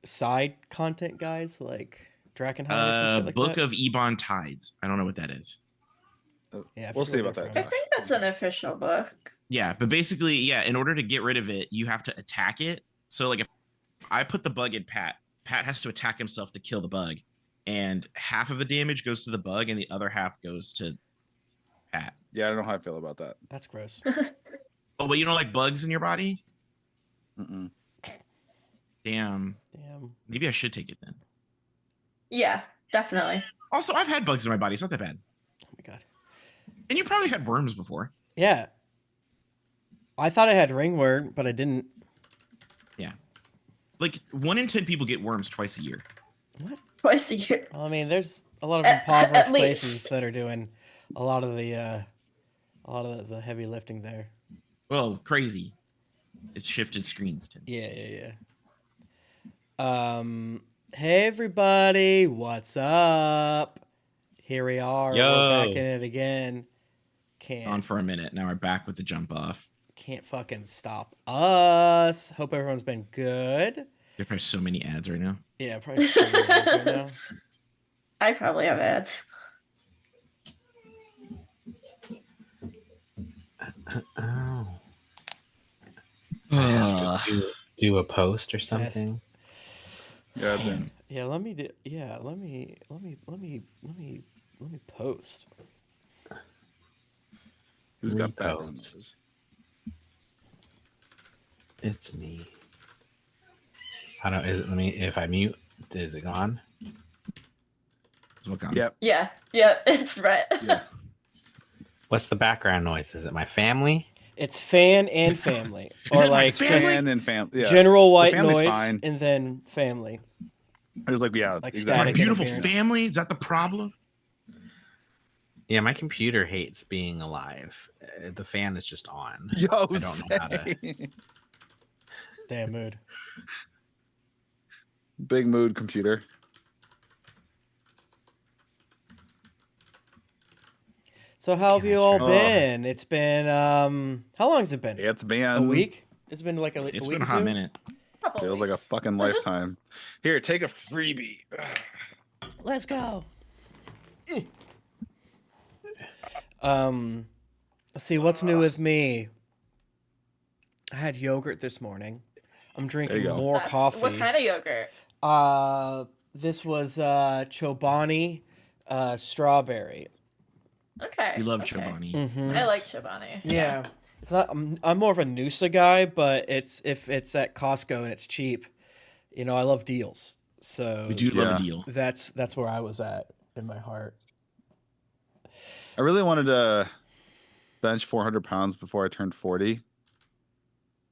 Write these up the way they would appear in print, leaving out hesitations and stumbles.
side content guys like Drakenheim or some shit like Book that? of Ebon Tides. I don't know what that is. Yeah, I We'll forget see where about they're that. I think that's an official book. Yeah, but basically, yeah, in order to get rid of it, you have to attack it. So like if I put the bug in Pat, Pat has to attack himself to kill the bug. And half of the damage goes to the bug and the other half goes to Pat. Yeah, I don't know how I feel about that. That's gross. Oh, but you don't like bugs in your body? Mm-mm. Damn. Damn. Maybe I should take it then. Yeah, definitely. Also, I've had bugs in my body. It's not that bad. Oh my god. And you probably had worms before. Yeah. I thought I had ringworm, but I didn't. Yeah. Like 1 in 10 people get worms twice a year. What? Twice a year. Well, I mean, there's a lot of At impoverished least. places that are doing a lot of the heavy lifting there. Well, crazy. It's shifted screens. Tim. Yeah. Hey everybody, what's up? Here we are. Yo. We're back in it again. On for a minute. Now we're back with the jump off. Can't fucking stop us. Hope everyone's been good. There are so many ads right now. Yeah, probably so many ads right now. I probably have ads. Oh. I have to do a post or something. Yeah, then. Yeah, let me post. Who's got background Repost. noise? It's me. I don't. Let me. If I mute, is it gone? Look on. Yep. Yeah, it's right. Yeah. What's the background noise? Is it my family? It's fan and family, Is or it my like family? just Fan and family. Yeah. general white family's noise, fine. and then family. It was like, yeah, Like My static beautiful interference. family? Is that the problem? Yeah, my computer hates being alive. The fan is just on. Yo, I don't know how to. Damn mood. Big mood computer. So how have Can I you all try? been? It's been how long has it been? It's been A week? It's been like a It's week been a or hot two? minute. Couple Feels like a weeks. fucking lifetime. Here, take a freebie. Let's go. Let's see what's new with me. I had yogurt this morning. I'm drinking go. more That's- coffee. What kind of yogurt? This was Chobani strawberry. Okay. We love okay. Chobani. Mm-hmm. I like Chobani. Yeah. It's not. I'm more of a Noosa guy, but if it's at Costco and it's cheap, you know, I love deals. So We do love Yeah. a deal. that's where I was at in my heart. I really wanted to bench 400 pounds before I turned 40.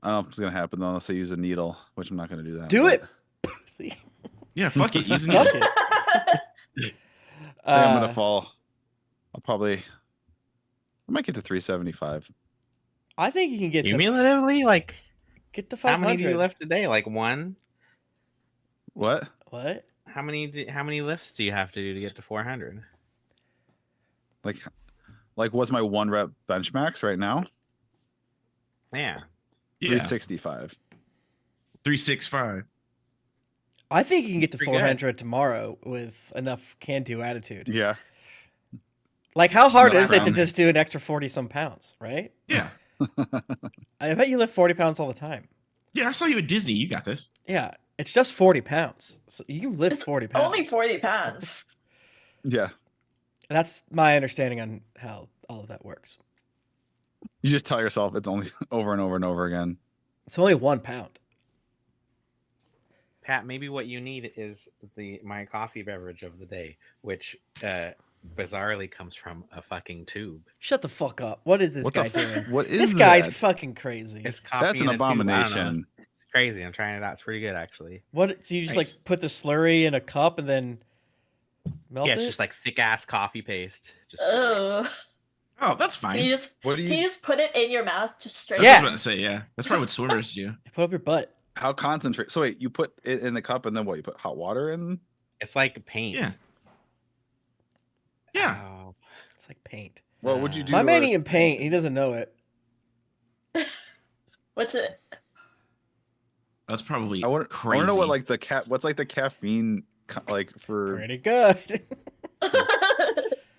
I don't know if it's going to happen though, unless I use a needle, which I'm not going to do that. Do but it. See? Yeah, fuck it. Using Fuck it. it. I think I'm going Uh, to fall. I might get to 375. I think you can get Cumulatively, like get to how 500. many do you left today? Like one? What? What? How many lifts do you have to do to get to 400? Like what's my 1 rep bench max right now? Yeah. Yeah. 365. 365. I think you can get to Pretty good. 400 tomorrow with enough can-do attitude. Yeah. Like, how hard No is it to problem. just do an extra 40 some pounds, right? Yeah. I bet you lift 40 pounds all the time. Yeah, I saw you at Disney. You got this. Yeah, it's just 40 pounds. So you can lift 40 pounds. Only 40 pounds. Yeah. That's my understanding on how all of that works. You just tell yourself it's only over and over and over again. It's only 1 pound. Pat, maybe what you need is my coffee beverage of the day, which bizarrely comes from a fucking tube. Shut the fuck up. What is this What guy the doing? What is This guy's that? fucking crazy. It's coffee. That's an in a tube. I don't know. abomination. It's crazy. I'm trying it out. It's pretty good, actually. What? So you just Nice. like put the slurry in a cup and then melt Yeah, it? it's just like thick ass coffee paste. Just Oh. Oh, that's Can fine. you just What do can you you? just put it in your mouth just straight? That's Yeah. what I was about to say. Yeah. That's probably what swimmers do. Put up your butt. How concentrate? So wait, you put it in the cup and then what? You put hot water in? It's like paint. Yeah. Yeah. Oh, It's like paint. What would you do? My to man a- eating paint. He doesn't know it. What's it? That's probably I want crazy. to know what like what's like the caffeine like for. Pretty good.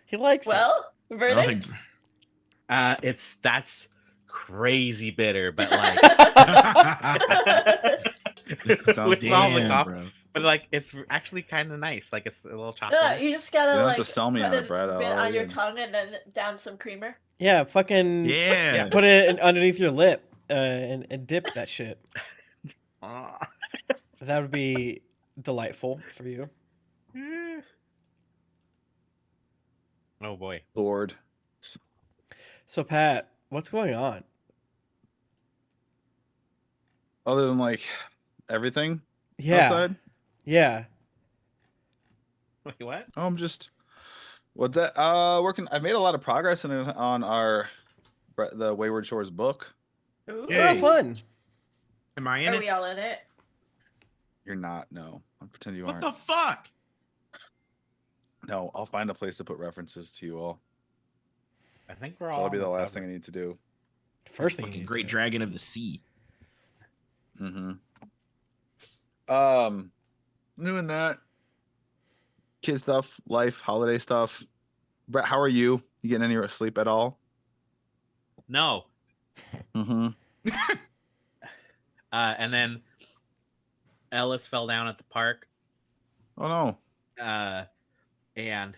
He likes it. Well, I don't verdict. think. That's crazy bitter, but like Sounds with all the Damn, coffee, bro. but like it's actually kind of nice. Like it's a little No, chocolate. you just gotta You don't have like to sell me put on it, a Brad. bit I'll on your already- tongue and then down some creamer. Yeah, fucking Yeah. put it underneath your lip and dip that shit. That would be delightful for you. Oh boy. Lord. So Pat, what's going on? Other than like everything Yeah, outside. yeah. Wait, what? Oh, I'm just what's that? Working. I've made a lot of progress on the Wayward Shores book. Ooh. Oh, fun. Am I in Are it? we all in it? You're not. No, I'll pretend you What aren't. the fuck? No, I'll find a place to put references to you all. I think we're all. That'll be on the last cover. thing I need to do. First thing. Fucking you great do. dragon of the sea. Mm-hmm. Doing that. Kid stuff, life, holiday stuff. Brett, how are you? You getting any sleep at all? No. Mm-hmm. And then Ellis fell down at the park. Oh no. And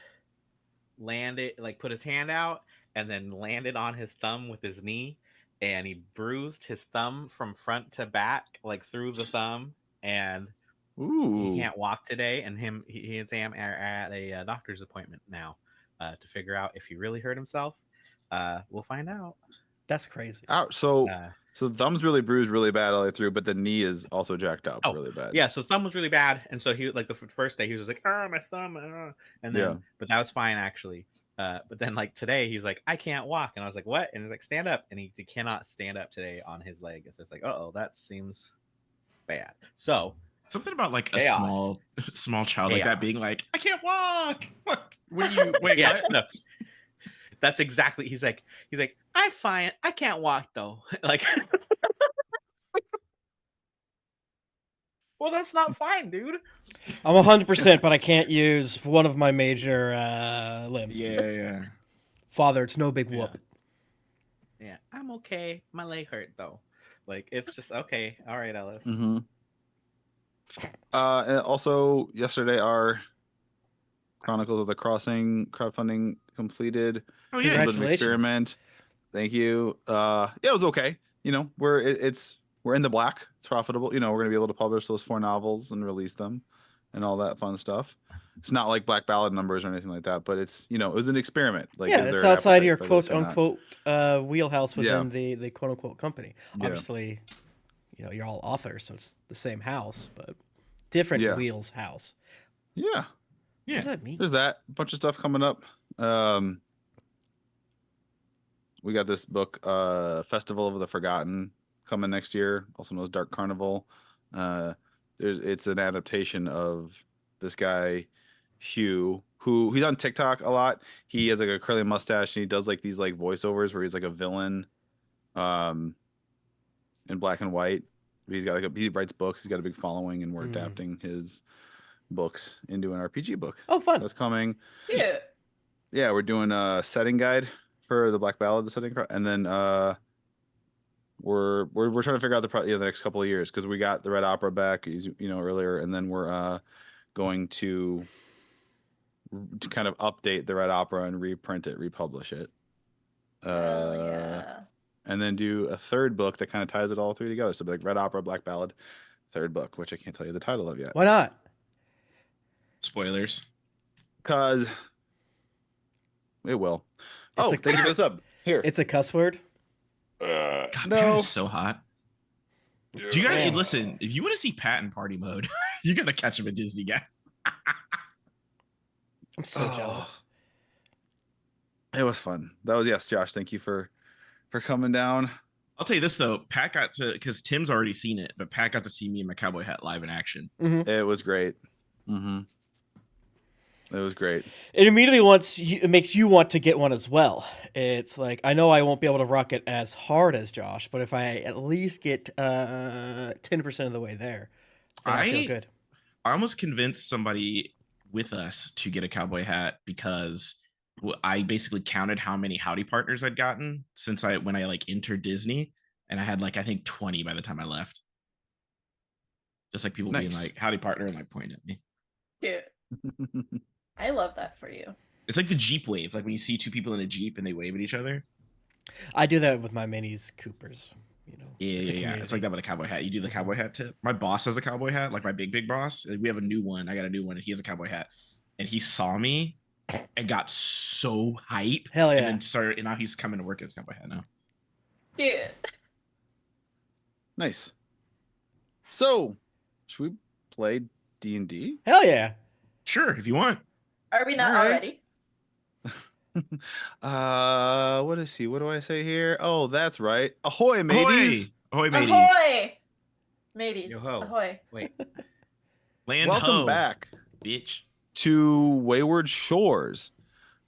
landed, like put his hand out and then landed on his thumb with his knee, and he bruised his thumb from front to back, like through the thumb, and Ooh. he can't walk today. And he and Sam are at a doctor's appointment now to figure out if he really hurt himself. We'll find out. That's crazy. Ouch. So Uh, the thumb's really bruised really bad all the way through, but the knee is also jacked up Oh, really bad. yeah, so thumb was really bad, and so he like the first day he was just like, "Ah, my thumb," and then Yeah. but that was fine actually. But then like today he's like, "I can't walk," and I was like, "What?" And he's like, "Stand up," and he cannot stand up today on his leg. And so it's like, "Oh, that seems bad." So Something about like a Chaos. small child like that being Chaos. like, I can't walk. What do you wait? yeah, What? no, that's exactly. He's like, "I'm fine. I can't walk though." Like, well, that's not fine, dude. I'm 100%, but I can't use one of my major limbs. Yeah. Father, it's no big whoop. Yeah, I'm okay. My leg hurt though. Like, it's just okay. All right, Ellis. Mm-hmm. And also yesterday our Chronicles of the Crossing crowdfunding completed. Oh A yeah. little bit of an Congratulations. experiment. Thank you. Yeah, it was okay. You know, we're in the black. It's profitable. You know, we're gonna be able to publish those 4 novels and release them, and all that fun stuff. It's not like Black Ballad numbers or anything like that, but it's it was an experiment. Like, Yeah, is it's there outside appetite your for quote this or not? unquote wheelhouse Yeah. within the quote unquote company. Yeah. Obviously, you're all authors, so it's the same house, but different Yeah. wheels house. Yeah, What Yeah. does that mean? there's that. A bunch of stuff coming up. We got this book, Festival of the Forgotten, coming next year, also known as Dark Carnival. It's an adaptation of this guy, Hugh, who he's on TikTok a lot. He has like a curly mustache and he does like these like voiceovers where he's like a villain, in black and white. He's got he writes books. He's got a big following, and we're adapting his books into an RPG book. Oh, fun. That's coming. Cute. Yeah, we're doing a setting guide for the Black Ballad, the setting, and then we're trying to figure out the next couple of years, because we got the Red Opera back, earlier, and then we're going to kind of update the Red Opera and reprint it, republish it, Hell yeah. and then do a third book that kind of ties it all three together. So like Red Opera, Black Ballad, third book, which I can't tell you the title of yet, Why not? Spoilers. because it will. It's Oh, a- thank you for this up here. It's a cuss word. God, Pat No. is so hot. Do you guys listen? If you want to see Pat in party mode, you gotta catch him at Disney, guys. I'm so Oh. jealous. It was fun. That was Josh. Thank you for coming down. I'll tell you this though, Pat got to, because Tim's already seen it, but Pat got to see me in my cowboy hat live in action. Hmm. It was great. Mm-hmm. It was great. It immediately it makes you want to get one as well. It's like, I know I won't be able to rock it as hard as Josh, but if I at least get 10% of the way there, then I feel good. I almost convinced somebody with us to get a cowboy hat because I basically counted how many howdy partners I'd gotten since when I like entered Disney, and I had like I think 20 by the time I left. Just like people being Nice. like howdy partner and like pointing at me. Cute. I love that for you. It's like the Jeep wave, like when you see two people in a Jeep and they wave at each other. I do that with my minis, Coopers. You know, Yeah, it's a yeah. community. It's like that with a cowboy hat. You do the cowboy hat tip. My boss has a cowboy hat, like my big boss. We have a new one. I got a new one, and he has a cowboy hat. And he saw me and got so hype. Hell yeah. And then started, and now he's coming to work in his cowboy hat now. Cute. Nice. So, should we play D&D? Hell yeah. Sure, if you want. Are we not All right. already? What is he? What do I say here? Oh, that's right. Ahoy, mateys. Ahoy, mateys. Ahoy! Mateys. Yo ho. Ahoy. Wait. Land Welcome ho, back bitch. to Wayward Shores.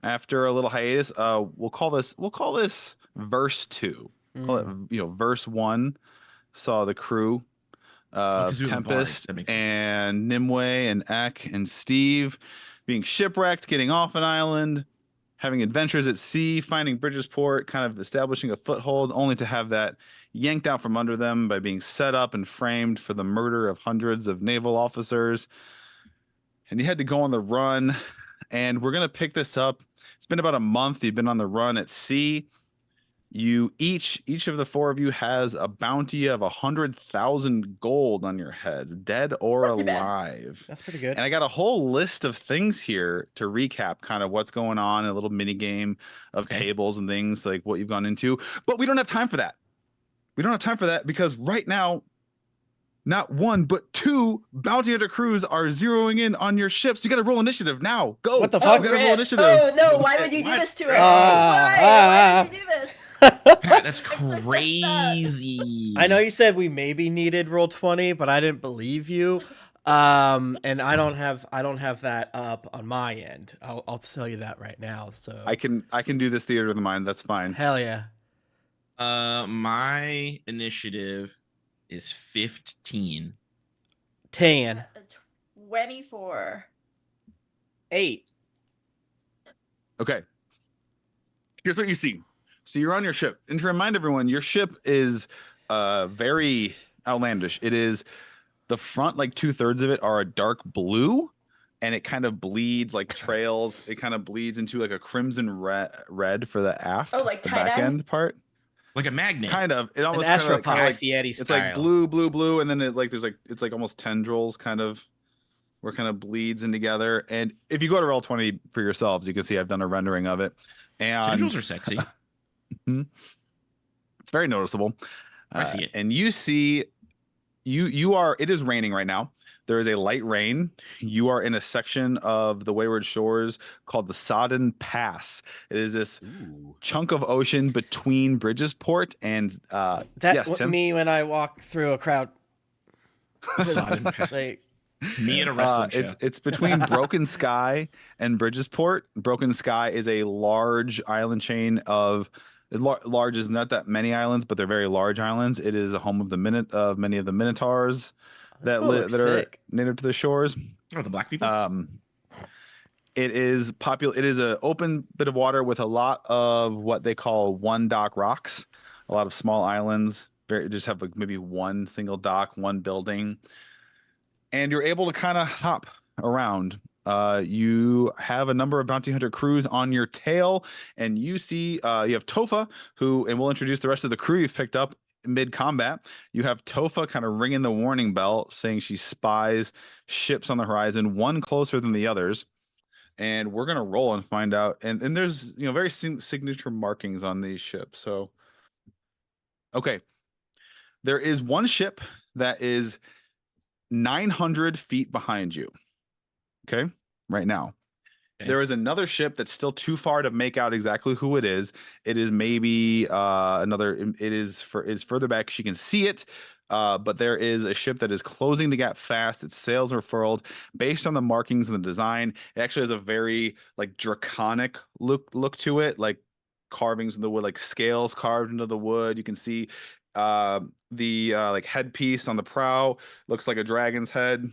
After a little hiatus, we'll call this verse 2. Call it, verse 1 saw the crew 'cause we were bards. Tempest That makes sense. and Nimue and Ek and Steve being shipwrecked, getting off an island, having adventures at sea, finding Bridgesport, kind of establishing a foothold, only to have that yanked out from under them by being set up and framed for the murder of hundreds of naval officers. And you had to go on the run. And we're going to pick this up. It's been about a month. You've been on the run at sea. You each of the 4 of you has a bounty of 100,000 gold on your heads, dead or Not too bad. alive. That's pretty good. And I got a whole list of things here to recap kind of what's going on, a little mini game of Okay. tables and things like what you've gone into. But we don't have time for that. We don't have time for that because right now, not 1, but 2 bounty hunter crews are zeroing in on your ships. You got to roll initiative now. Go. What the Oh, fuck? We gotta roll rip. initiative. Oh no! Why would you do What? this to us? Ah, Why would you do this? Pat, that's I'm so sad. crazy. I know you said we maybe needed roll 20, but I didn't believe you. And I don't have that up on my end. I'll tell you that right now. So I can do this theater of the mind. That's fine. hell yeah. My initiative is 15. 10. 24. 8. Okay. Here's what you see. So you're on your ship. And to remind everyone, your ship is very outlandish. It is the front, like 2/3 of it are a dark blue, and it kind of bleeds like trails. It kind of bleeds into like a crimson red for the aft, Oh, like the back tie-dye? end part. Like a magnet. Kind of. It almost kind of astropod. like Fieri it's style. like blue, and then it like there's like it's like almost tendrils kind of where it kind of bleeds in together. And if you go to Roll20 for yourselves, you can see I've done a rendering of it. And Tendrils are sexy. it's very noticeable. I see it. And you see it is raining right now. There is a light rain. You are in a section of the Wayward Shores called the Sodden Pass. It is this chunk of ocean between Bridgesport and That yes, Tim? me when I walk through a crowd. Sodden Pass. Like, Me at a wrestling show. It's between Broken Sky and Bridgesport. Broken Sky is a large island chain of large is not that many islands, but they're very large islands. It is a home of many of the minotaurs That that school looks that are sick. native to the shores. Oh, the black people? It is It is an open bit of water with a lot of what they call one dock rocks. A lot of small islands. Just have like maybe one single dock, one building, and you're able to kind of hop around. You have a number of bounty hunter crews on your tail, and you see you have Tofa, and we'll introduce the rest of the crew you've picked up mid combat. You have Tofa kind of ringing the warning bell, saying she spies ships on the horizon, one closer than the others. And we're gonna roll and find out. And there's very signature markings on these ships. So, okay, there is one ship that is 900 feet behind you. Okay, right now. Okay. There is another ship that's still too far to make out exactly who it is. It is maybe it's further back. She can see it, But there is a ship that is closing the gap fast. Its sails are furled based on the markings and the design. It actually has a very like draconic look to it, like carvings in the wood, like scales carved into the wood. You can see the like headpiece on the prow looks like a dragon's head.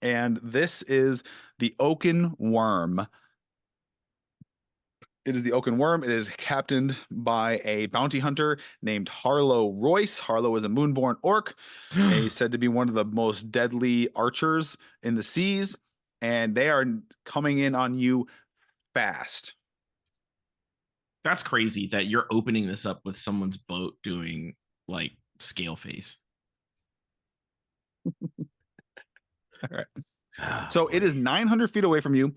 And this is the Oaken Worm. It is the Oaken Worm. It is captained by a bounty hunter named Harlow Royce. Harlow is a moonborn orc. He's said to be one of the most deadly archers in the seas, and they are coming in on you fast. That's crazy that you're opening this up with someone's boat doing like scale face. All right. So it is 900 feet away from you.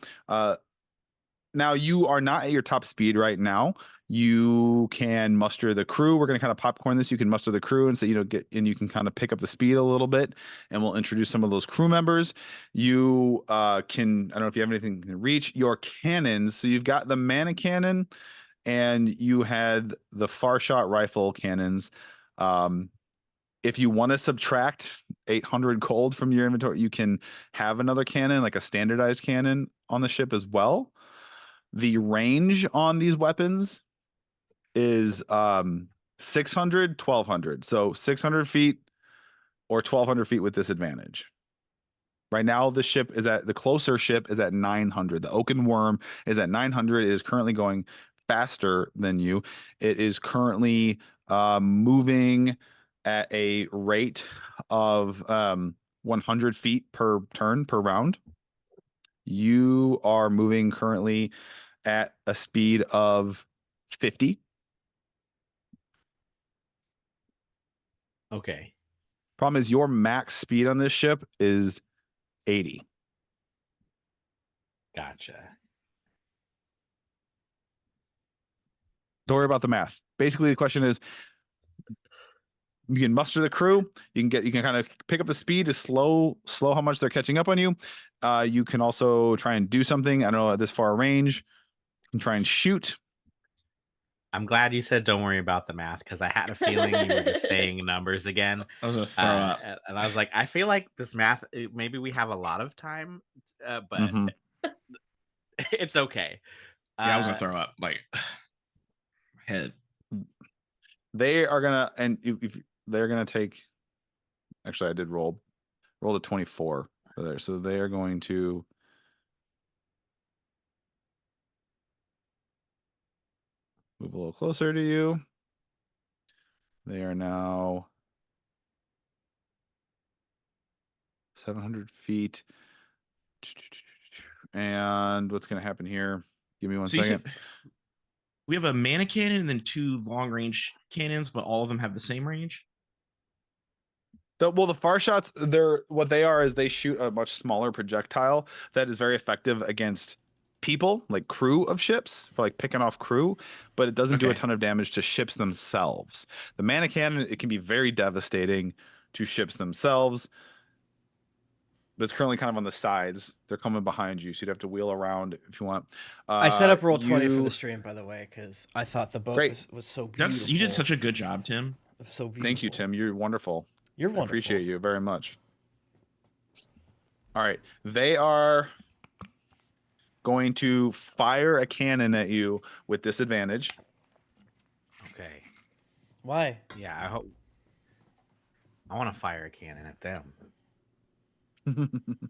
Now you are not at your top speed right now. You can muster the crew. We're going to kind of popcorn this. You can muster the crew and so you can kind of pick up the speed a little bit, and we'll introduce some of those crew members. You can, I don't know if you have anything to reach your cannons. So you've got the mana cannon, and you had the far shot rifle cannons. If you want to subtract 800 gold from your inventory, you can have another cannon, like a standardized cannon on the ship as well. The range on these weapons is 600, 1200. So 600 feet or 1200 feet with disadvantage. Right now, the closer ship is at 900. The Oaken Worm is at 900. It is currently going faster than you. It is currently moving at a rate of 100 feet per turn per round. You are moving currently at a speed of 50. Okay. Problem is your max speed on this ship is 80. Gotcha. Don't worry about the math. Basically, the question is, you can muster the crew. You can kind of pick up the speed to slow how much they're catching up on you. You can also try and do something. I don't know, at this far range. You can try and shoot. I'm glad you said don't worry about the math, because I had a feeling you were just saying numbers again. I was gonna throw up. And I was like, I feel like this math, maybe we have a lot of time, but it's okay. Yeah, I was gonna throw up. Like, my head. They are gonna, and if they're gonna take. Actually, I did roll a 24 for there, so they are going to. Move a little closer to you. They are now 700 feet. And what's going to happen here? Give me one second. We have a mana cannon and then 2 long range cannons, but all of them have the same range. Well, the far shots, what they are is they shoot a much smaller projectile that is very effective against people, like crew of ships, for like picking off crew, but it doesn't do a ton of damage to ships themselves. The mana cannon, it can be very devastating to ships themselves, but it's currently kind of on the sides. They're coming behind you, so you'd have to wheel around if you want. I set up roll 20 for the stream, by the way, because I thought the boat was so beautiful. You did such a good job, Tim. So beautiful. Thank you, Tim. You're wonderful. You're wonderful. I appreciate you very much. All right, they are going to fire a cannon at you with disadvantage. Okay. Why? Yeah, I want to fire a cannon at them. And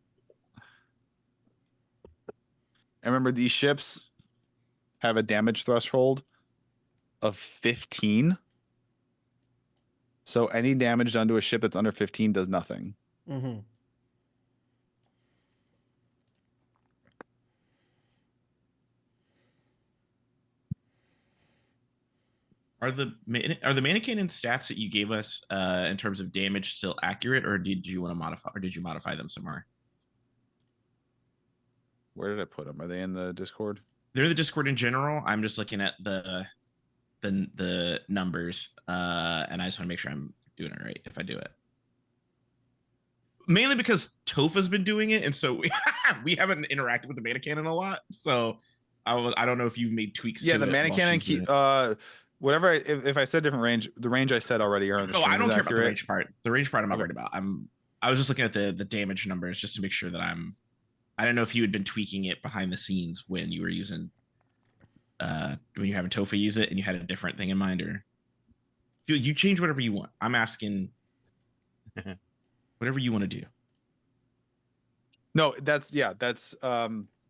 remember, these ships have a damage threshold of 15. So any damage done to a ship that's under 15 does nothing. Mm-hmm. Are the mana cannon stats that you gave us in terms of damage still accurate, or did you want to modify, or did you modify them somewhere? Where did I put them? Are they in the Discord? They're in the Discord in general. I'm just looking at the numbers, and I just want to make sure I'm doing it right if I do it. Mainly because Topha's been doing it, and so we haven't interacted with the mana cannon a lot. So I don't know if you've made tweaks. Yeah, to the mana cannon whatever. If I said different range, the range I said already are on the Oh, stream I don't is care about the accurate. range part. The range part I'm not Okay. worried about. I was just looking at the damage numbers just to make sure that I don't know if you had been tweaking it behind the scenes when you were using when you having Tofa use it and you had a different thing in mind, or you change whatever you want. I'm asking whatever you want to do. No, that's accurate.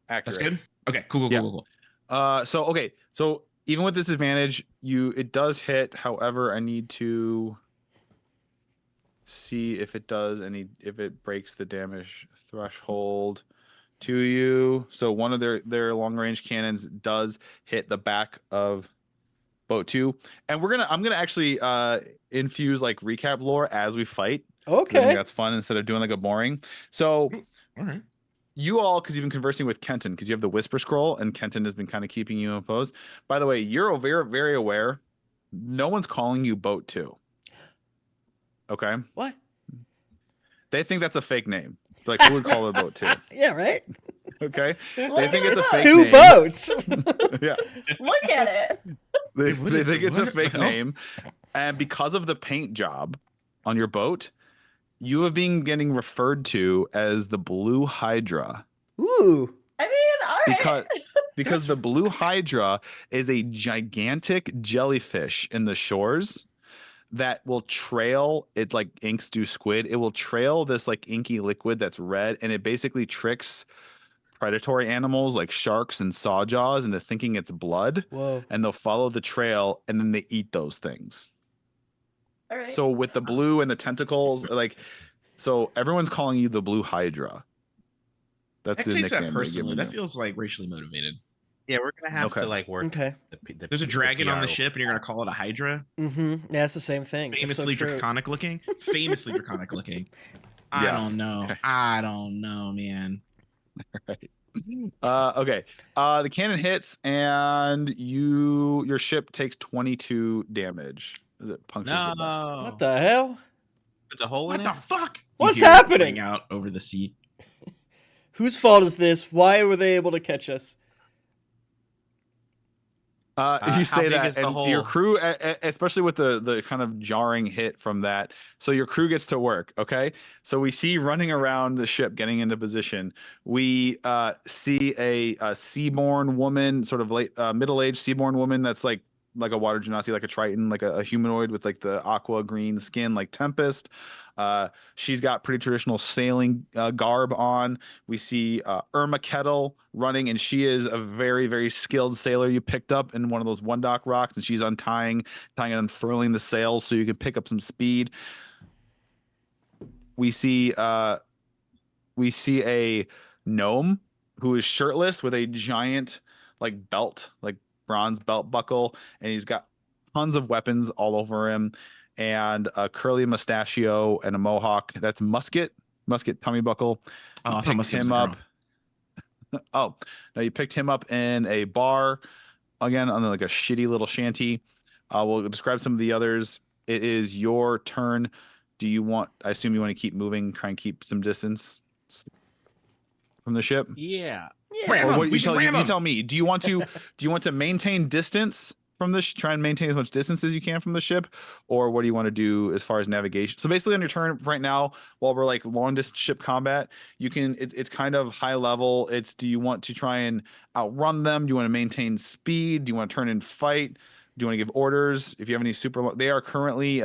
That's good. Okay, cool. So even with this advantage, it does hit. However, I need to see if it breaks the damage threshold to you. So one of their long range cannons does hit the back of boat 2, and I'm gonna actually infuse like recap lore as we fight. I think Okay. that's fun instead of doing like a boring. So All right. you all, because you've been conversing with Kenton, because you have the Whisper Scroll, and Kenton has been kind of keeping you imposed. By the way, you're very, very aware. No one's calling you Boat 2. Okay? What? They think that's a fake name. Like, who would call it Boat 2? Yeah, right. Okay? Look They think at it's a us. fake Two name. boats. Yeah. Look at it. They What think it's a what fake the hell? name. And because of the paint job on your boat, you have been getting referred to as the Blue Hydra. Ooh. I mean, all right. Because the Blue Hydra is a gigantic jellyfish in the shores that will trail it, like inks do squid. It will trail this like inky liquid that's red, and it basically tricks predatory animals like sharks and sawjaws into thinking it's blood, Whoa. and they'll follow the trail and then they eat those things. All right. So with the blue and the tentacles, like, so everyone's calling you the Blue Hydra. That's I the takes that nickname they're personally. giving That you. feels like racially motivated. Yeah, we're gonna have Okay. to like work. Okay. There's a dragon on the PR. ship, and you're gonna call it a Hydra. Mm-hmm. Yeah, it's the same thing. That's so Famously true. draconic looking. Famously draconic looking. I Yeah. don't know. Okay. I don't know, man. Okay. The cannon hits, and your ship takes 22 damage as it punctures the back. No. What the hell? Put the hole What in the it. fuck? You What's hear it happening? ring out over the sea. Whose fault is this? Why were they able to catch us? You how say big that, is the and your hole? crew, especially with the kind of jarring hit from that, so your crew gets to work. Okay, so we see running around the ship, getting into position. We see a seaborn woman, sort of late middle-aged seaborn woman that's like a water genasi, like a Triton, like a humanoid with like the aqua green skin, like Tempest. She's got pretty traditional sailing garb on. We see Irma Kettle running, and she is a very, very skilled sailor you picked up in one of those one dock rocks, and she's tying and unfurling the sails so you can pick up some speed. We see a gnome who is shirtless with a giant like belt, like bronze belt buckle, and he's got tons of weapons all over him, and a curly mustachio and a mohawk. That's Musket tummy buckle. Oh, I thought Picked Musket was him a up. girl. Oh, no, you picked him up in a bar, again on like a shitty little shanty. We'll describe some of the others. It is your turn. I assume you want to keep moving, try and keep some distance from the ship? Yeah. Ram Or him. what We should ram you him. tell me. Do you want to maintain distance from this? Try and maintain as much distance as you can from the ship, or what do you want to do as far as navigation? So basically, on your turn right now, while we're like long distance ship combat, you can. It's kind of high level. Do you want to try and outrun them? Do you want to maintain speed? Do you want to turn and fight? Do you want to give orders? If you have any they are currently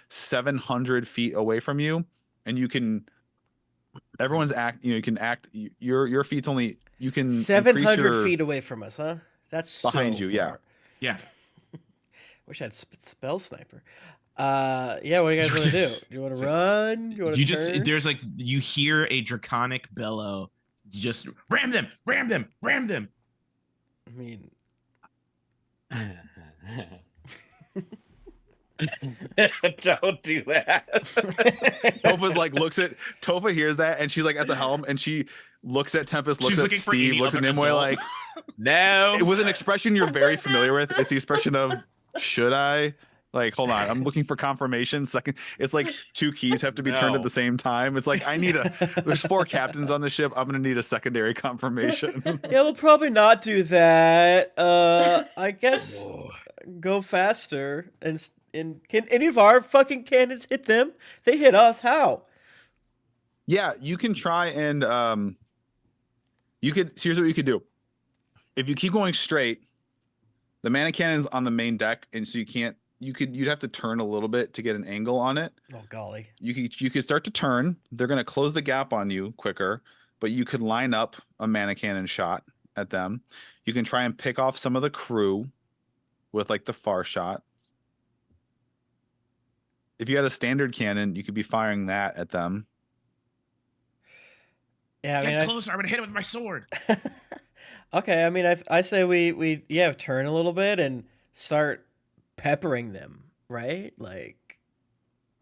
700 feet away from you, and you can. Everyone's you can act. Your feet's only you can 700 feet away from us, huh? That's behind so you. Yeah. far. Yeah. Wish I had spell sniper. Yeah. What do you guys want to do? Do you want to run? Do you want to turn? There's like you hear a draconic bellow. You just ram them. I mean, Don't do that. Topha's like Topha hears that, and she's like at the helm, and she looks at Tempest, looks She's at looking for Steve, Amy looks at like an Nimue, adult. like No. with an expression you're very familiar with. It's the expression of "should I?" Like, hold on, I'm looking for confirmation. Second, it's like 2 keys have to be turned at No. the same time. It's like there's 4 captains on the ship. I'm gonna need a secondary confirmation. Yeah, we'll probably not do that. I guess go faster and can any of our fucking cannons hit them? They hit us. How? Yeah, you can try and here's what you could do. If you keep going straight, the mana cannon's on the main deck, and so you'd have to turn a little bit to get an angle on it. Oh golly. You could start to turn. They're gonna close the gap on you quicker, but you could line up a mana cannon shot at them. You can try and pick off some of the crew with like the far shot. If you had a standard cannon, you could be firing that at them. Yeah, I mean, Get closer. I'm gonna hit him with my sword. okay, I mean, I say we turn a little bit and start peppering them, right? Like,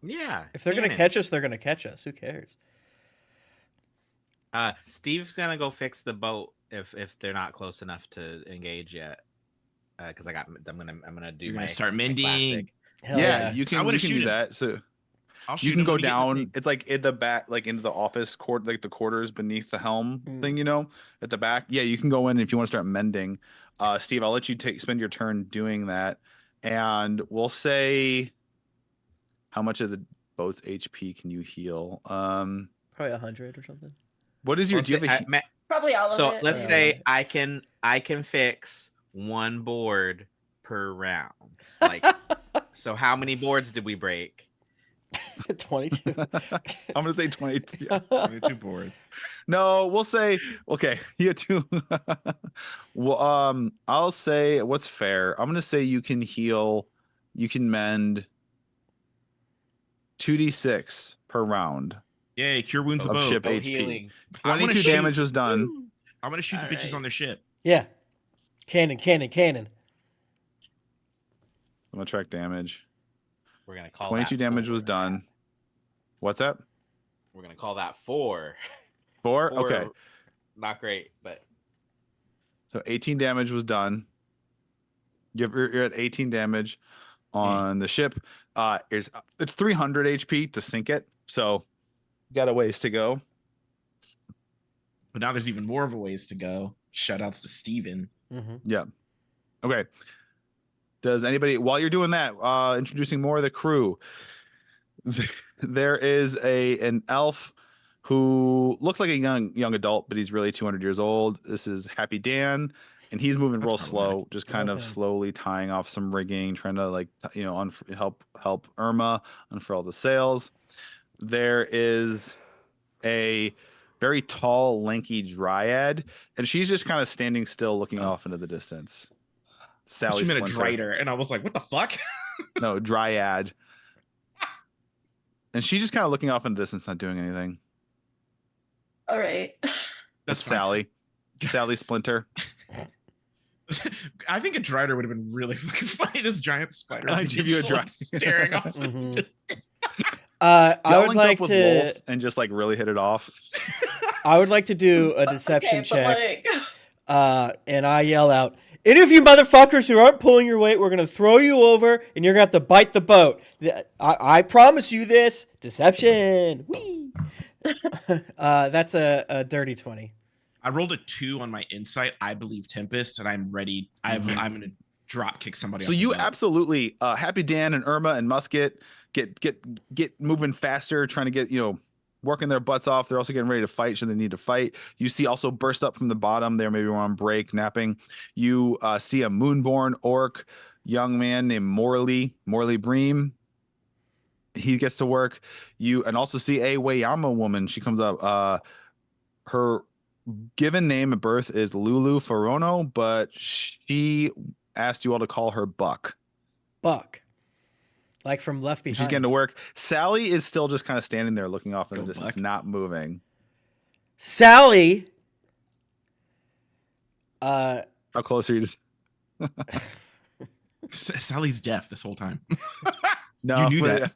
Yeah. if they're gonna catch us, they're gonna catch us. Who cares? Steve's gonna go fix the boat if they're not close enough to engage yet. Because I'm gonna do You're my gonna start my mending. classic. Hell Yeah, you I can wanna do shoot him. that. So I'll you shoot can him go when we get in the down. thing. It's like in the back, like into the office court, like the quarters beneath the helm thing, at the back. Yeah, you can go in if you want to start mending. Steve, I'll let you spend your turn doing that, and we'll say how much of the boat's HP can you heal? Probably 100 or something. What is your? Do you have a? Probably all of So it. let's Yeah. say I can fix 1 board per round. Like, so how many boards did we break? 22. I'm gonna say 20. Yeah. 22 boards. No, we'll say okay. You two. Well, I'll say what's fair. I'm gonna say you can heal, you can mend 2d6 per round Yay, cure wounds the of boat. ship Boat HP. healing. I wanna 22 shoot- damage was done. I'm gonna shoot the bitches Alright. on their ship. Yeah. Cannon. I'm gonna track damage. We're gonna call 22 that damage 4. was done. What's that? We're gonna call that 4. 4? 4, Okay. Not great, but So 18 damage was done. You're at 18 damage on the ship. It's 300 HP to sink it, so got a ways to go. But now there's even more of a ways to go. Shoutouts to Steven. Mm-hmm. Yeah. Okay. Does anybody, while you're doing that, introducing more of the crew, there is an elf who looks like a young adult, but he's really 200 years old. This is Happy Dan, and he's moving real That's slow, just kind of Okay. slowly tying off some rigging, trying to help Irma unfurl the sails. There is a very tall, lanky dryad, and she's just kind of standing still, looking off into the distance. Sally You meant a Splinter. driter, and I was like, what the fuck? No, dryad. And she's just kind of looking off in the distance, not doing anything. All right. That's fine. Sally Splinter. I think a driter would have been really fucking funny. This giant spider. I'd give you a just, like, dri- staring off. Mhm. I Y'all would link like up with to. Wolf and just like really hit it off. I would like to do a deception Okay, check. but like, And I yell out, "Any of you motherfuckers who aren't pulling your weight, we're gonna throw you over, and you're gonna have to bite the boat. I promise you this. Deception. Whee!" That's a dirty 20. I rolled a 2 on my insight. I believe Tempest, and I'm ready. I'm gonna drop kick somebody. So off the you boat. absolutely Happy Dan and Irma and Musket get moving faster, trying to get working their butts off. They're also getting ready to fight should they need to fight. You see also burst up from the bottom. There maybe we're on break napping. You see a moonborn orc young man named Morley Bream. He gets to work. You and also see a Wayama woman. She comes up. Her given name at birth is Lulu Farono, but she asked you all to call her Buck. Buck. Like from Left Behind. She's getting to work. Sally is still just kind of standing there looking off in the Go distance, Buck. not moving. Sally. How close are you to Sally's deaf this whole time. No, You knew that.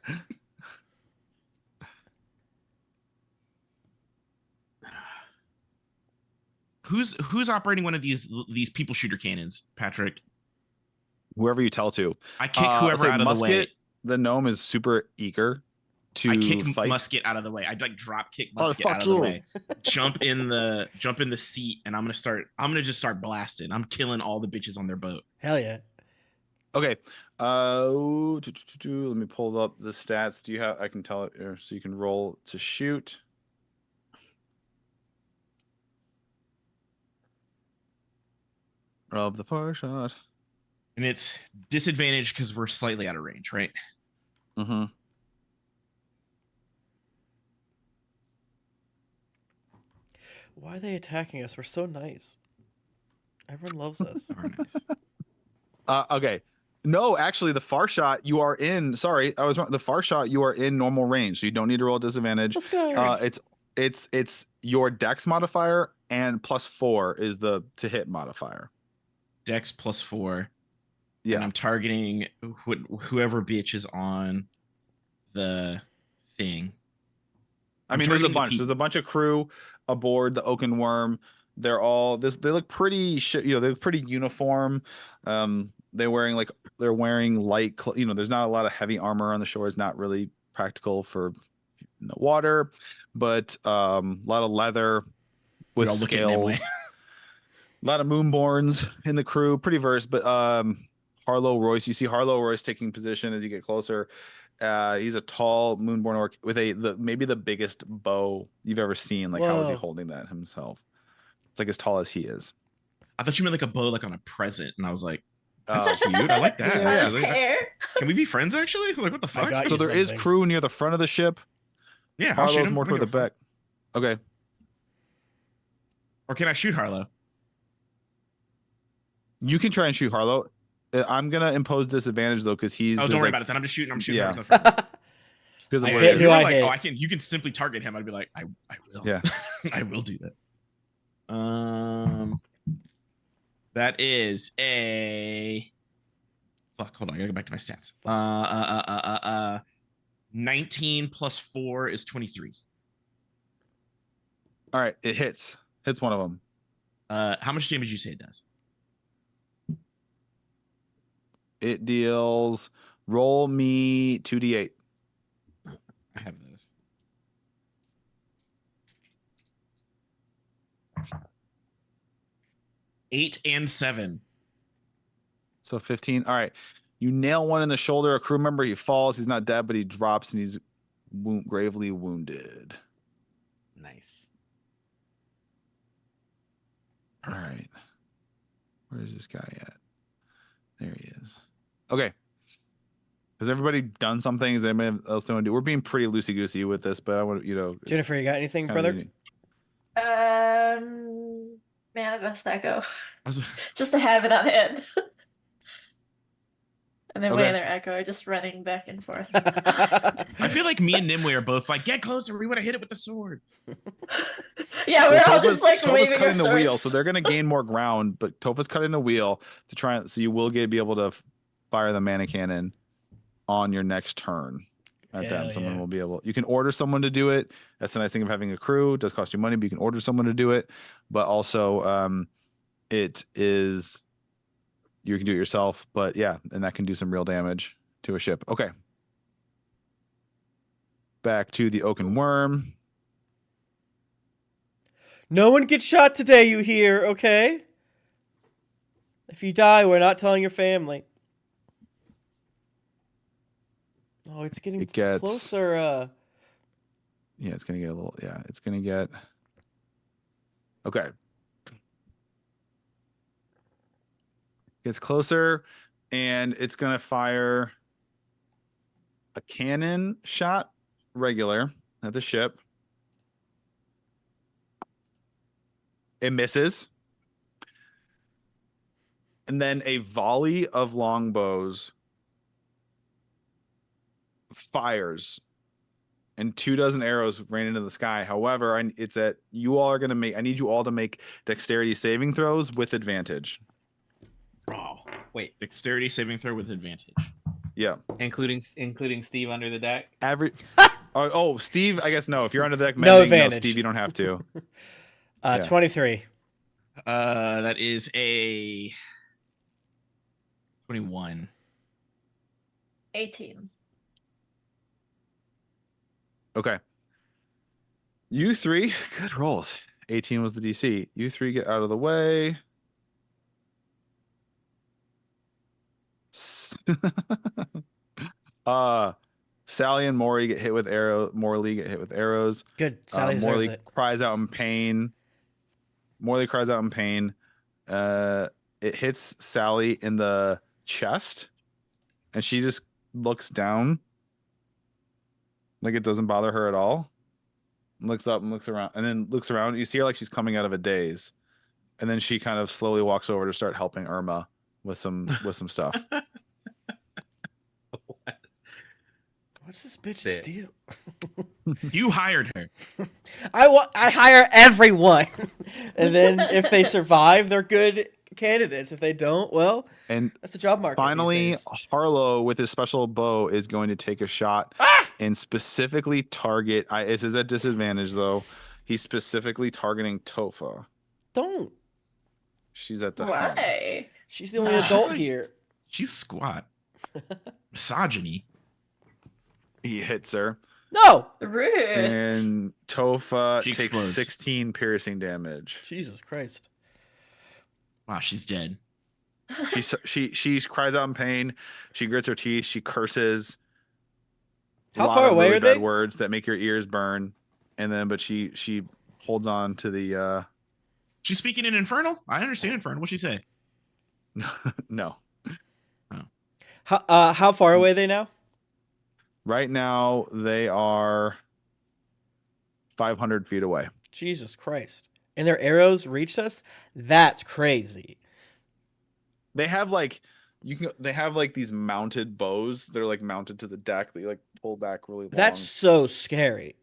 Who's operating one of these people shooter cannons, Patrick? whoever you tell to. I kick Let's whoever say out of the way. Musket, the gnome is super eager to I kick fight. Musket out of the way. I'd like drop kick Oh, Musket fuck out of the you. way. Jump in the seat, and I'm gonna just start blasting. I'm killing all the bitches on their boat. Hell yeah. Okay. Let me pull up the stats. Do you have? I can tell it here, so you can roll to shoot. Of the far shot. And it's disadvantage because we're slightly out of range, right? Mm-hmm. Why are they attacking us? We're so nice. Everyone loves us. Very nice. Okay. No, actually, the far shot you are in. Sorry, I was wrong. The far shot you are in normal range, so you don't need to roll disadvantage. Let's go. It's your dex modifier and +4 is the to hit modifier. Dex +4. Yeah. And I'm targeting whoever bitch is on the thing. I mean, there's a bunch. There's a bunch of crew aboard the Oaken Worm. They're all this. They look pretty. They look pretty uniform. They're wearing light. There's not a lot of heavy armor on the shore. It's not really practical for in the water, but a lot of leather with scales. A lot of moonborns in the crew. Pretty versed, but Harlow Royce. You see Harlow Royce taking position as you get closer. He's a tall moonborn orc with maybe the biggest bow you've ever seen. Like, how is he holding that himself? It's like as tall as he is. I thought you meant like a bow, like on a present, and I was like, "That's cute. I like that." Yeah. Can we be friends? Actually, like, what the fuck? So there is crew near the front of the ship. Yeah, Harlow's more toward the back. Okay. Or can I shoot Harlow? You can try and shoot Harlow. I'm gonna impose disadvantage though because he's. Oh, don't worry about it. Then I'm just shooting. Yeah. Because of I where hit who I like, hit. oh, I can. You can simply target him. I'd be like, I will. Yeah. I will do that. That is a. Fuck. Hold on. I gotta go back to my stats. 19 +4 is 23. All right, it hits. Hits one of them. How much damage you say it does? It deals. Roll me 2d8. I have those. Eight and 7. So 15. All right. You nail one in the shoulder. A crew member, he falls. He's not dead, but he drops and he's gravely wounded. Nice. All right. Where's this guy at? There he is. Okay. Has everybody done something? Is anybody else want to do? We're being pretty loosey goosey with this, but I want to, Jennifer, you got anything, brother? Unique. Manifest Echo. Just to have it on hand. And then my other Echo are just running back and forth. I feel like me and Nimue are both like, get closer. We want to hit it with the sword. Yeah, we're all just like Topha's waving our cutting the swords. wheel, so they're going to gain more ground. But Topha's cutting the wheel to try, so you will be able to fire the mana cannon on your next turn. At them, someone will be able. You can order someone to do it. That's the nice thing of having a crew. It does cost you money, but you can order someone to do it. But also, it is you can do it yourself. But yeah, and that can do some real damage to a ship. Okay. Back to the Oaken Worm. No one gets shot today, you hear, okay? If you die, we're not telling your family. Oh, it's getting closer. Yeah, it's going to get a little... Yeah, it's going to get... Okay. Gets closer, and it's going to fire a cannon shot regular at the ship. It misses. And then a volley of longbows fires, and 24 arrows rain into the sky. However, it's at you all are going to make. I need you all to make dexterity saving throws with advantage. Oh, wait, dexterity saving throw with advantage. Yeah, including Steve under the deck. Oh, Steve. I guess no. If you're under the deck, no advantage. No, Steve, you don't have to. 23. That is a 21. 18. Okay. You three, good rolls. 18 was the DC. You three get out of the way. Sally and Morley get hit with arrows. Good. Sally deserves Morley it. cries out in pain. Morley cries out in pain. It hits Sally in the chest, and she just looks down, like it doesn't bother her at all. Looks up and looks around, and then looks around. You see her like she's coming out of a daze, and then she kind of slowly walks over to start helping Irma with some stuff. What's this bitch's Sick. deal? You hired her. I hire everyone, and then if they survive, they're good candidates. If they don't, well, And that's the job market. finally, these days. Harlow with his special bow is going to take a shot and specifically target. It is at disadvantage though. He's specifically targeting Tofa. Don't. She's at the head. Why? She's the only She's adult like- here. She's squat. Misogyny. He hits her, No. Rude. and Tofa She takes explodes. 16 piercing damage. Jesus Christ. Wow, she's dead. She cries out in pain. She grits her teeth. She curses. A How lot far of away really are bad they? words that make your ears burn. And then, but she holds on to the She's speaking in Infernal? I understand Infernal. What'd she say? no. How far away are they now? Right now they are 500 feet away. Jesus Christ. And their arrows reached us? That's crazy. They have like they have like these mounted bows that are like mounted to the deck that you like pull back really long. That's so scary.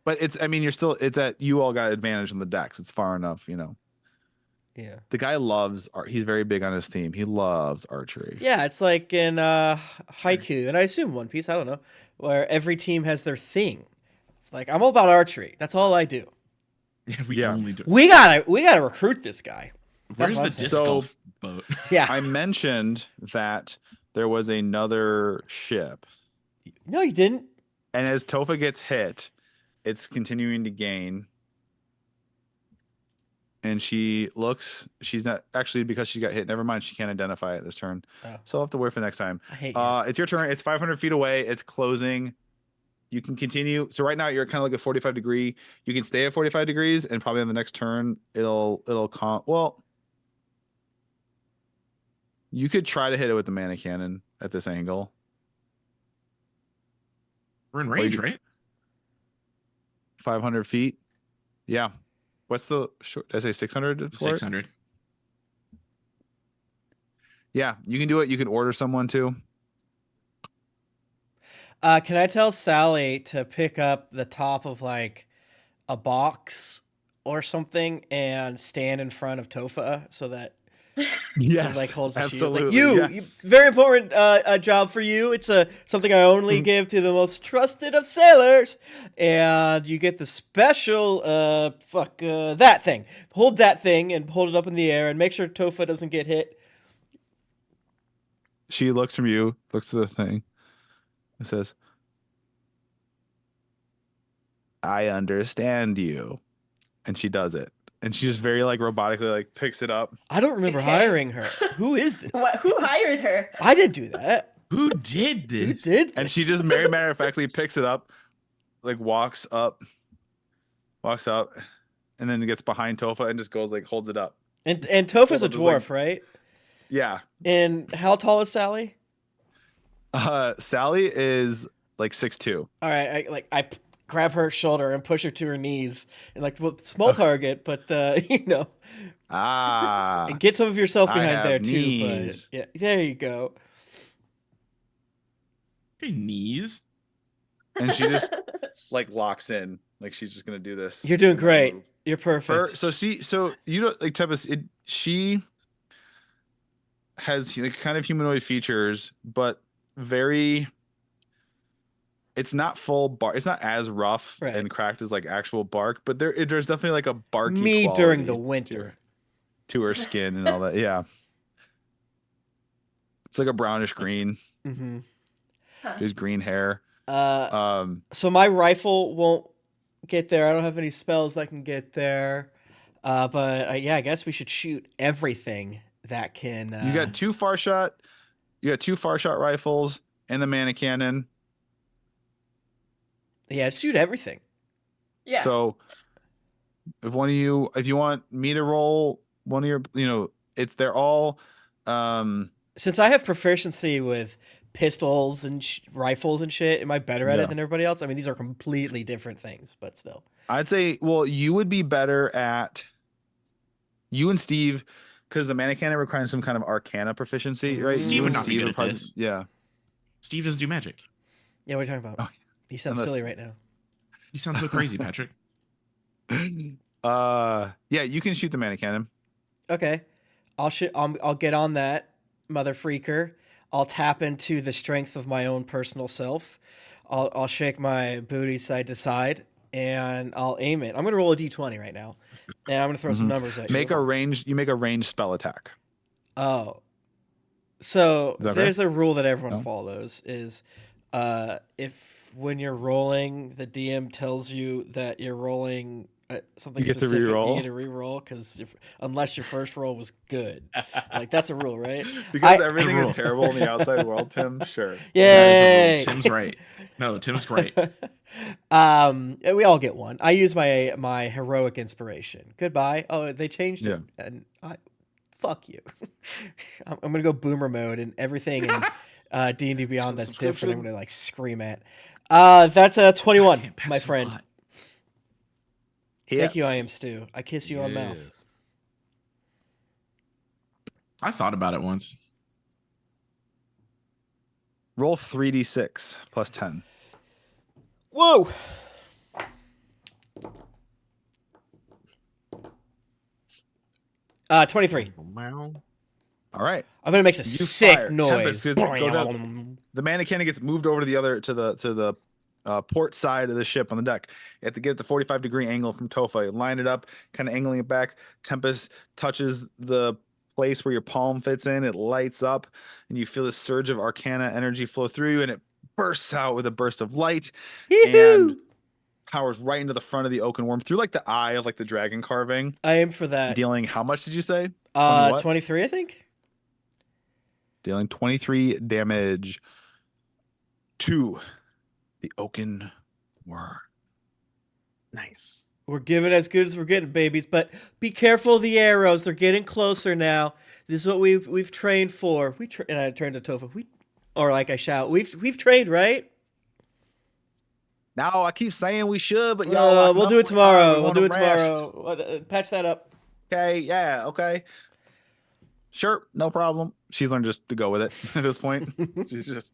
But it's it's at you all got advantage on the decks. It's far enough, you know. Yeah. The guy loves art. He's very big on his theme. He loves archery. Yeah, it's like in Haiku, and I assume One Piece, I don't know, where every team has their thing. It's like, I'm all about archery. That's all I do. Yeah, we Yeah. only do. We gotta recruit this guy. Where's what the I'm saying. disc So- golf boat? Yeah. I mentioned that there was another ship. No, you didn't. And as Tofa gets hit, it's continuing to gain. And she's not actually, because she got hit. Never mind, she can't identify it this turn. Oh. So I'll have to wait for next time. I hate you. It's your turn. It's 500 feet away. It's closing. You can continue. So right now you're kind of like at 45 degree. You can stay at 45 degrees, and probably on the next turn it'll come. Well, you could try to hit it with the mana cannon at this angle. We're in range, right? 500 feet. Yeah. What's the short? Did I say 600 for it? 600. Yeah, you can do it. You can order someone to. Can I tell Sally to pick up the top of like a box or something and stand in front of Tofa so that Yes, it like holds the shield? absolutely. Like you, yes. very important job for you. It's something I only give to the most trusted of sailors, and you get the special that thing. Hold that thing and hold it up in the air and make sure Tofa doesn't get hit. She looks from you, looks to the thing. It says, "I understand you," and she does it. And she just very like robotically like picks it up. I don't remember Okay. hiring her. Who is this? What? Who hired her? I didn't do that. Who did Who this? did? And she this? just very matter of factly picks it up, like walks up, and then gets behind Tofa and just goes like holds it up. And Tofa's a Tofa does, like- dwarf, right? Yeah. And how tall is Sally? Sally is like 6'2". All right, I grab her shoulder and push her to her knees, and like, well, small target, but Ah. and get some of yourself I behind have there too. knees. But yeah, there you go. Hey, knees. And she just like locks in, like she's just gonna do this. You're doing and not great. move. You're perfect. So you know, like Tempest, she has like kind of humanoid features, but very. It's not full bark. It's not as rough Right. and cracked as like actual bark, but there's definitely like a barky. Me during quality the winter. to her skin and all that. Yeah. It's like a brownish green. Mm-hmm. Huh. Just green hair. So my rifle won't get there. I don't have any spells that can get there. But yeah, I guess we should shoot everything that can. You got two far shot. You got two far shot rifles and the mana cannon. Yeah, shoot everything. Yeah. So if you want me to roll one of your, they're all. Since I have proficiency with pistols and rifles and shit, am I better at Yeah. it than everybody else? I mean, these are completely different things, but still. I'd say, well, you would be better at you and Steve, because the mana cannon requires some kind of arcana proficiency, right? Steve You would and not be good are at probably- this. Yeah. Steve doesn't do magic. Yeah, what are you talking about? Oh, He sounds unless- silly right now. You sound so crazy, Patrick. Yeah, you can shoot the mana cannon. Okay, I'll get on that, mother freaker. I'll tap into the strength of my own personal self. I'll shake my booty side to side, and I'll aim it. I'm gonna roll a d20 right now, and I'm gonna throw some numbers at you. You make a ranged spell attack. Oh, so Is that there's a rule that everyone No? follows is, if when you're rolling, the DM tells you that you're rolling something You get to specific, re-roll? you get to re-roll because unless your first roll was good, like that's a rule, right? Because I- everything Rule. is terrible in the outside world, Tim. Sure. That is a Yay! rule. Tim's right. No, Tim's right. We all get one. I use my heroic inspiration. Goodbye. Oh, they changed it, and fuck you. I'm gonna go boomer mode and everything in D&D Beyond that's different. I'm gonna like scream at. That's a 21, Damn, Pat's my so friend. hot. Thank you, I Hits. am Stu. I kiss you on mouth. Yes. I thought about it once. Roll 3d6 plus 10. Whoa! Uh, 23. All right. I'm gonna make a You sick fire. noise. Tempest, go down. The mana cannon gets moved over to the port side of the ship on the deck. You have to get at the 45-degree angle from Tofa. You line it up, kind of angling it back. Tempest touches the place where your palm fits in. It lights up, and you feel this surge of arcana energy flow through you, and it bursts out with a burst of light Yee-hoo! and powers right into the front of the oaken worm through like the eye of like the dragon carving. I aim for that. Dealing how much did you say? what? 23, I think. Dealing 23 damage to the oaken worm. Nice. We're giving as good as we're getting, babies. But be careful of the arrows. They're getting closer now. This is what we've trained for. And I turn to Tofa. I shout. We've trained, right? Now I keep saying we should, but y'all. We'll do it tomorrow. We'll do it tomorrow. Patch that up. Okay. Yeah. Okay. Sure. No problem. She's learned just to go with it at this point. She's just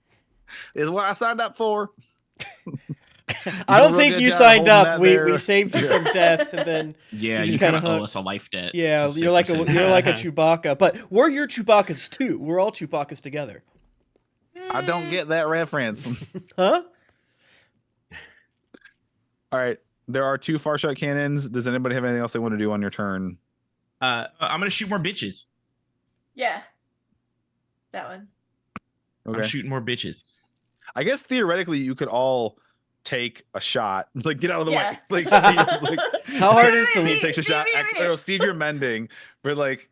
is what I signed up for. I don't real think good you job signed holding up. that We there. saved you from death, and then Yeah, You you just kind kinda of owe hook- us a life debt. yeah, Just you're like a 6%. Chewbacca. But we're your Chewbaccas too. We're all Chewbaccas together, I don't get that reference. huh? All right. There are 2 far shot cannons. Does anybody have anything else they want to do on your turn? I'm gonna shoot more bitches. Yeah. That one. Okay. I'm shooting more bitches. I guess theoretically you could all take a shot. It's like get out of the Yeah. way. Like Steve, like How hard is Steve to takes a shot. No, Steve, you're mending, but like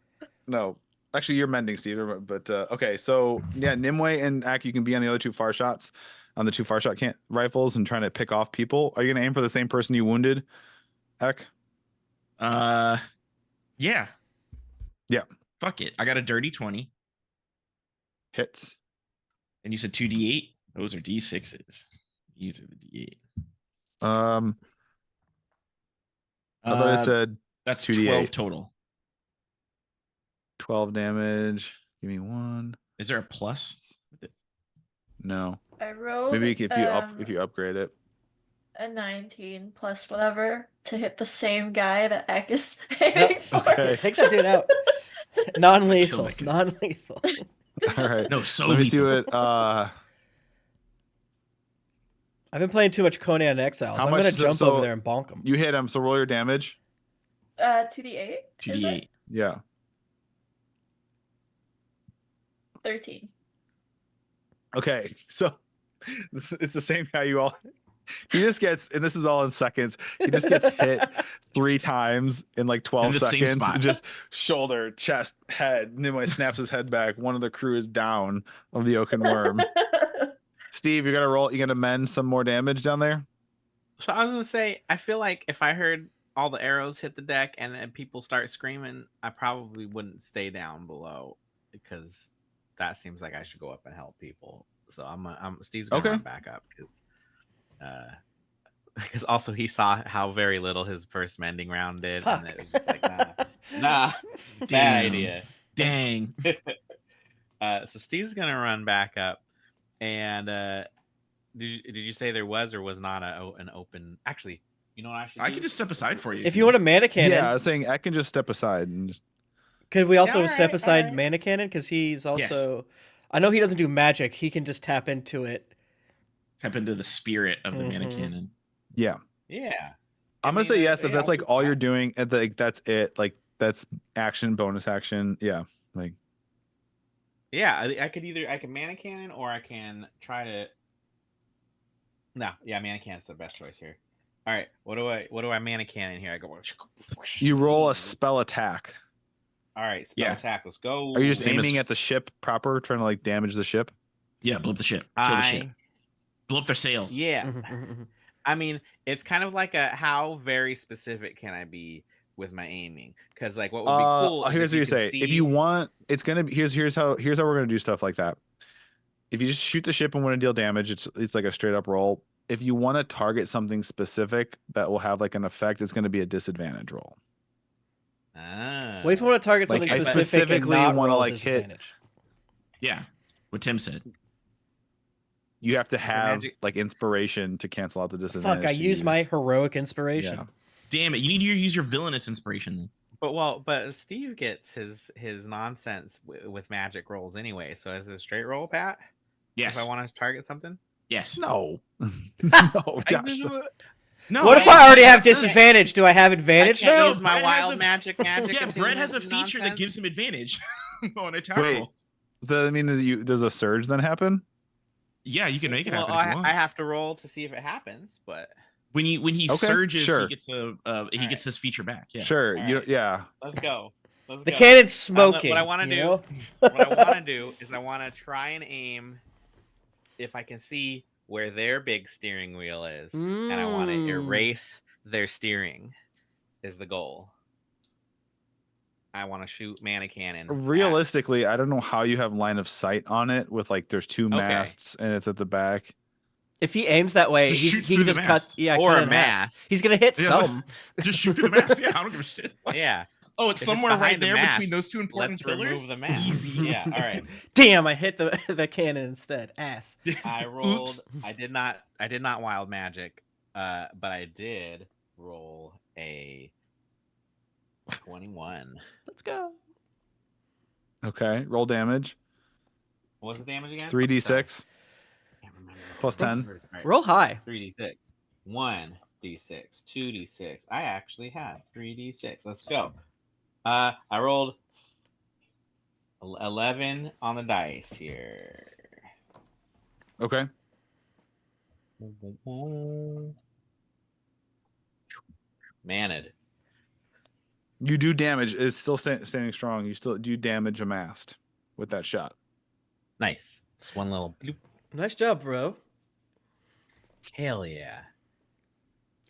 no. Actually, you're mending, Steve. But okay, so yeah, Nimue and Ak, you can be on the other 2 far shots, on the 2 far shot rifles, and trying to pick off people. Are you gonna aim for the same person you wounded, Ak? Yeah. Yeah. Fuck it. I got a dirty 20. Hits. And you said 2d8? Those are d6s. These are the d8. I thought I said That's 2d8. 12 total. 12 damage. Give me 1. Is there a plus with this? No. I rolled Maybe if you upgrade it. a 19 plus whatever to hit the same guy that Ek is Yep. aiming for. Okay. Take that dude out. Non-lethal. that guy. Non-lethal. All right. No, so Let me see lethal. what I've been playing too much Conan Exiles. How I'm much gonna is it- jump so- over there and bonk him. you hit him, so roll your damage. 2d8. Is 2d8. it? Yeah. 13. Okay, so it's the same guy you all. He just gets, and this is all in seconds. He just gets hit 3 times in like 12 In the same seconds. spot. Just shoulder, chest, head. And then when he snaps his head back, one of the crew is down of the oaken worm. Steve, you're gonna roll. You gonna mend some more damage down there? So I was gonna say, I feel like if I heard all the arrows hit the deck and then people start screaming, I probably wouldn't stay down below because that seems like I should go up and help people. So I'm Steve's gonna Okay. run back up because also he saw how very little his first mending round did, Fuck. and it was just like nah, bad Damn. idea. Dang. So Steve's gonna run back up, and did you say there was or was not an open? Actually, you know what I should? I can just step aside for you. If you want a mana cannon, Yeah, I was saying I can just step aside and just. could we also Yeah, step alright, aside alright. mana cannon? Because he's also, I know he doesn't do magic. He can just tap into it. tap into the spirit of the mana Mhm. cannon. Yeah, Yeah. I'm gonna say yes if that's like all you're you're doing. And like that's it. Like that's action, bonus action. Yeah, like Yeah, I can mana cannon or I can try to. No, yeah, mana cannon's the best choice here. All right, what do I mana cannon here? I go. you roll a spell attack. All right, spell Yeah. attack. Let's go. Are you just Same as- aiming at the ship proper, trying to like damage the ship? Yeah, blow up the ship. Kill the ship. I Blow up their sails. yeah. Mhm. I mean, it's kind of like a how very specific can I be with my aiming? Because like what would be cool. is Here's if what you can say. If see- you want, it's gonna be here's how we're gonna do stuff like that. If you just shoot the ship and want to deal damage, it's like a straight up roll. If you want to target something specific that will have like an effect, it's gonna be a disadvantage roll. Ah. What if you want to target Like, something I specific specifically and not wanna, roll like, hit- disadvantage? Yeah. What Tim said. You have to It's a have magic- like inspiration to cancel out the disadvantage. Fuck! I to used my use. heroic inspiration. Yeah. Damn it. You need to use your villainous inspiration then. But Steve gets his nonsense with magic rolls anyway. So is it a straight roll, Pat? Yes. If I want to target something. No. Yes. no, I Josh. just- No. What if I- I already have that's it. disadvantage? Do I have advantage I can't now? use my Brett has wild a- magic. Yeah, Brett has a attunement feature that nonsense. gives him advantage on attack Wait. rolls. Does a surge then happen? Yeah, you can make it Well, happen if you want. I have to roll to see if it happens, but when he Okay, surges, sure. he gets Alright. his feature back. Yeah. Sure. All You right. yeah. let's go. Let's The go. cannon's smoking. What I wanna you do- know? What I want to do is I want to try and aim if I can see where their big steering wheel is, and I want to Mm. erase their steering. Is the goal. I want to shoot mana cannon. Realistically, I don't know how you have line of sight on it with like there's 2 masts and it's at the back. If he aims that way, Just he shoot can through the just cut. mast. Yeah, Or cut a it in half. mast. He's gonna hit Yeah, some. Just shoot through the mast. Yeah, I don't give a shit. Yeah, Oh, it's If it's somewhere right behind the there mast, between those two important let's pillars. remove the mast. Easy. Yeah, all right. Damn! I hit the cannon instead. Ass. I rolled. Oops. I did not wild magic, but I did roll a 21. Let's go. Okay. Roll damage. What was the damage again? 3d6 Can't remember. plus 10. Right. Roll high. 3d6. 1d6. 2d6. I actually have 3d6. Let's go. I rolled 11 on the dice here. Okay. Maned. You do damage. It's still standing strong. You still do damage a mast with that shot. Nice. Just one little bloop. Nice job, bro. Hell yeah.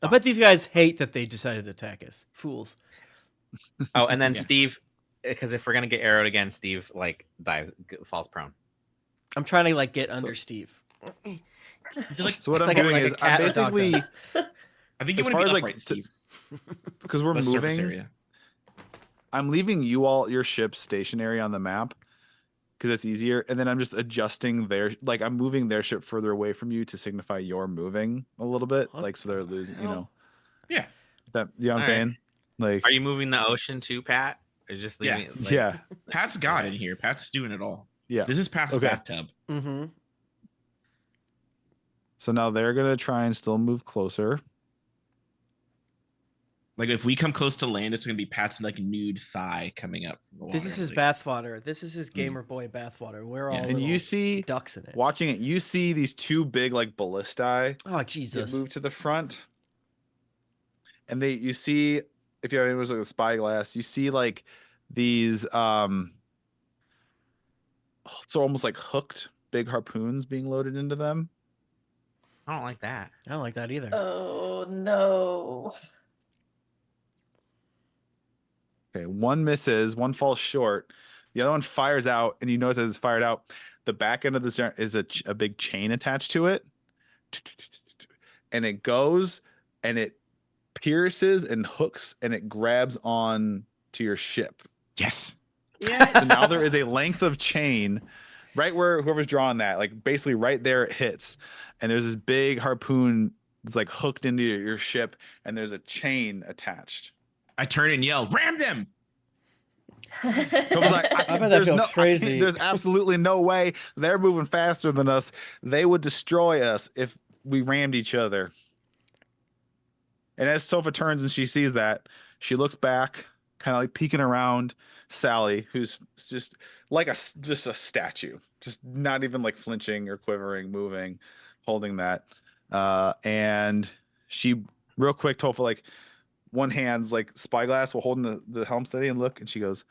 I bet these guys hate that they decided to attack us. Fools. Oh, and then Yeah. Steve, because if we're gonna get arrowed again, Steve falls prone. I'm trying to like get under Steve. So what I'm Like doing a is I'm cat or dog basically does. I think you As want to far be as, upright, like, Steve. because we're Less surface moving. area. I'm leaving your ship stationary on the map because it's easier, and then I'm just adjusting I'm moving their ship further away from you to signify you're moving a little bit, What like so they're losing. You hell? know. Yeah. That you know what I'm All right. saying? Like Are you moving the ocean too, Pat? Or just Yeah. leaving it? Like, yeah, Pat's got it here. Pat's doing it all. yeah. This is Pat's Okay. bathtub. Mm-hmm. So now they're gonna try and still move closer. Like if we come close to land, it's gonna be Pat's like nude thigh coming up from the water. This is his like, bathwater. This is his gamer boy bathwater. We're all Yeah. And you little see, ducks in it. watching it, you see these two big like ballistae Oh get Jesus! moved to the front, and you see, if you have anyone with a spyglass, you see like these so almost like hooked big harpoons being loaded into them. I don't like that. I don't like that either. Oh no. Okay, one misses, one falls short, the other one fires out, and you notice as it's fired out, the back end of this is a big chain attached to it, and it goes and it pierces and hooks and it grabs on to your ship. yes. So now there is a length of chain right where whoever's drawing that, like basically right there it hits, and there's this big harpoon that's like hooked into your ship, and there's a chain attached. I turn and yell, ram them. Kobe's like, I bet that there's feels crazy. There's absolutely no way. They're moving faster than us. They would destroy us if we rammed each other. And as Sofa turns and she sees that, she looks back, kind of like peeking around Sally, who's just like just a statue, just not even like flinching or quivering, moving, holding that. And she real quick, Tofa, like one hand's like spyglass while holding the helm steady and look, and she goes,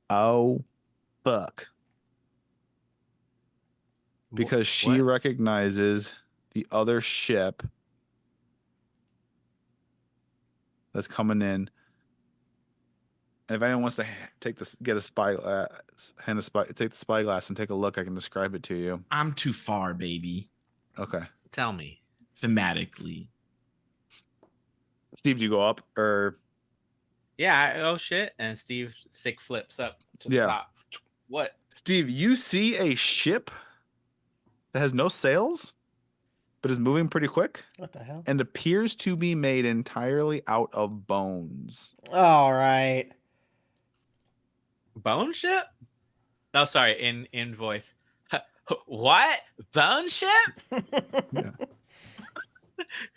"Oh, fuck." Because she What? recognizes the other ship that's coming in. And if anyone wants to take this, get a spyglass, take the spyglass and take a look, I can describe it to you. I'm too far, baby. Okay. Tell me. Thematically. Steve, do you go up or? Yeah. Oh shit! And Steve sick flips up to the Yeah. top. What? Steve, you see a ship that has no sails, but is moving pretty quick What the hell? and appears to be made entirely out of bones. All right. Bone ship? Oh, sorry. In voice. What? Bone ship? Yeah.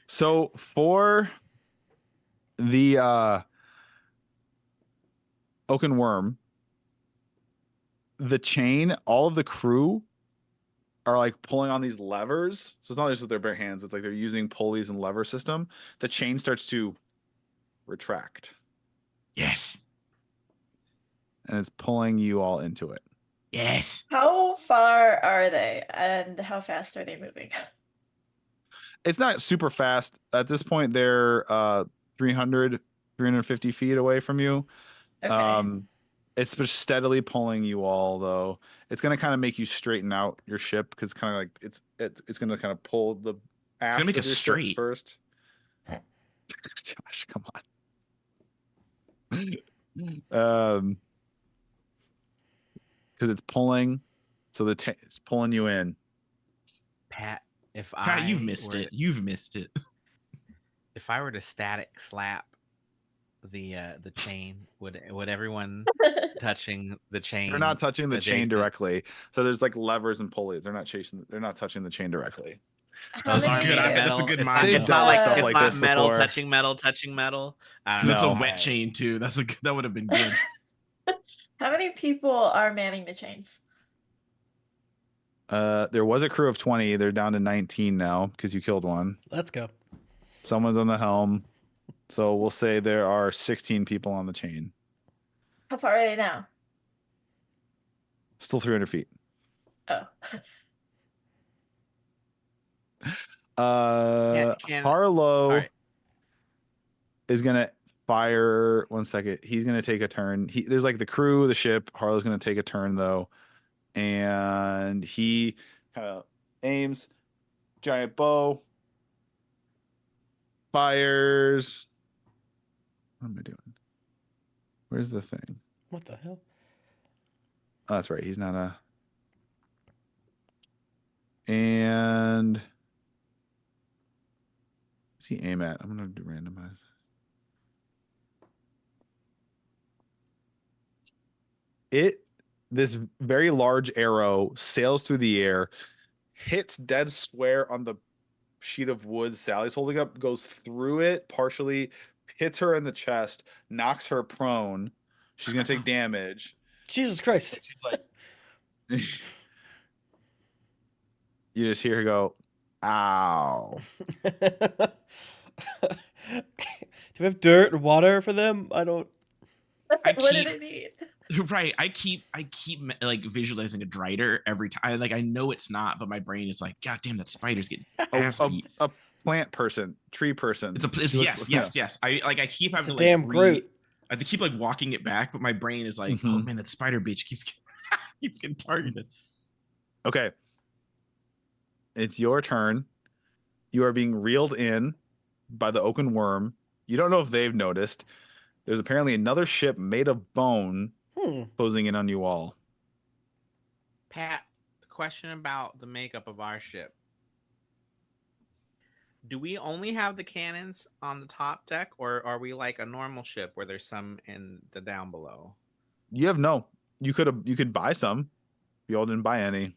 So for the Oaken Worm, the chain, all of the crew are like pulling on these levers. So it's not just with their bare hands, it's like they're using pulleys and lever system. The chain starts to retract Yes. and it's pulling you all into it. Yes. How far are they and how fast are they moving? It's not super fast. At this point, they're 350 feet away from you. Okay. It's just steadily pulling you all, though. It's gonna kind of make you straighten out your ship because kind of like it's gonna kind of pull the aft gonna make of us your ship straight. first. Josh, come on. Because it's pulling, so it's pulling you in. Pat, if Pat, you've missed it. You've missed it. If I were to static slap the chain, would everyone touching the chain? They're not touching the chain adjacent? directly. So there's like levers and pulleys. They're not touching the chain directly. How That's many- good. Metal. That's a good It's mind not, They've it's meld. not like stuff it's like not this metal before. touching metal touching metal. I don't That's know. a wet chain too. That would have been good. How many people are manning the chains? There was a crew of 20. They're down to 19 now because you killed one. Let's go. Someone's on the helm. So we'll say there are 16 people on the chain. How far are they now? Still 300 feet. Oh. Harlow all right. is gonna fire. 1 second. He's gonna take a turn. There's like the crew, the ship. Harlow's gonna take a turn though, and he kind of aims. Giant bow. Fires. What am I doing? Where's the thing? What the hell? Oh, that's right. He's not a. And what's he aim at? I'm gonna do randomize. This very large arrow sails through the air, hits dead square on the sheet of wood Sally's holding up, goes through it, partially hits her in the chest, knocks her prone. She's gonna take damage. Jesus Christ. She's like, you just hear her go, "Ow!" Do we have dirt or water for them? I don't. What keep- did it need? Right. I keep like visualizing a Drider every time. I know it's not, but my brain is like, God damn, that spider's getting ass beat. A plant person, tree person. It's She looks- yes. I keep It's having a to damn like Groot. I keep like walking it back, but my brain is like, oh man, that spider bitch keeps getting targeted. Okay. It's your turn. You are being reeled in by the oaken worm. You don't know if they've noticed. There's apparently another ship made of bone closing in on you all. Pat, question about the makeup of our ship. Do we only have the cannons on the top deck, or are we like a normal ship where there's some in the down below? You could buy some. You all didn't buy any.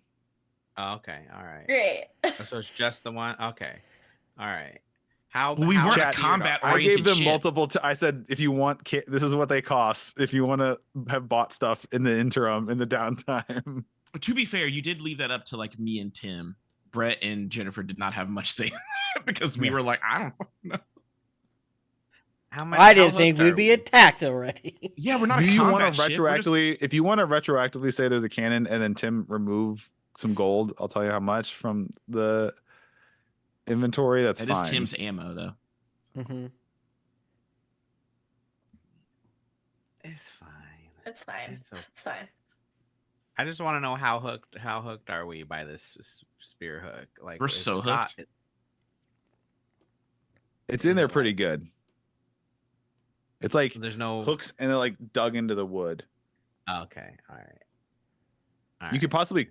Oh, okay, all right. Great. So it's just the one. Okay, all right. How Well, we how weren't steered combat are- I gave them ship. multiple. I said, if you want, this is what they cost. If you want to have bought stuff in the interim, in the downtime. To be fair, you did leave that up to like me and Tim. Brett and Jennifer did not have much say because we were like, I don't fucking know. I didn't think we'd be attacked already. Yeah, we're not. Do a you want combat to ship. We're just- retroactively? If you want to retroactively say there's a cannon, and then Tim remove some gold, I'll tell you how much from the inventory. That's That fine. is Tim's ammo though. It's fine. It's fine. It's okay. It's fine. I just want to know how hooked are we by this spear hook? Like We're so hooked. It's in Is there it pretty like- good. It's like There's no hooks and they're like dug into the wood. Oh, okay, all right. You could possibly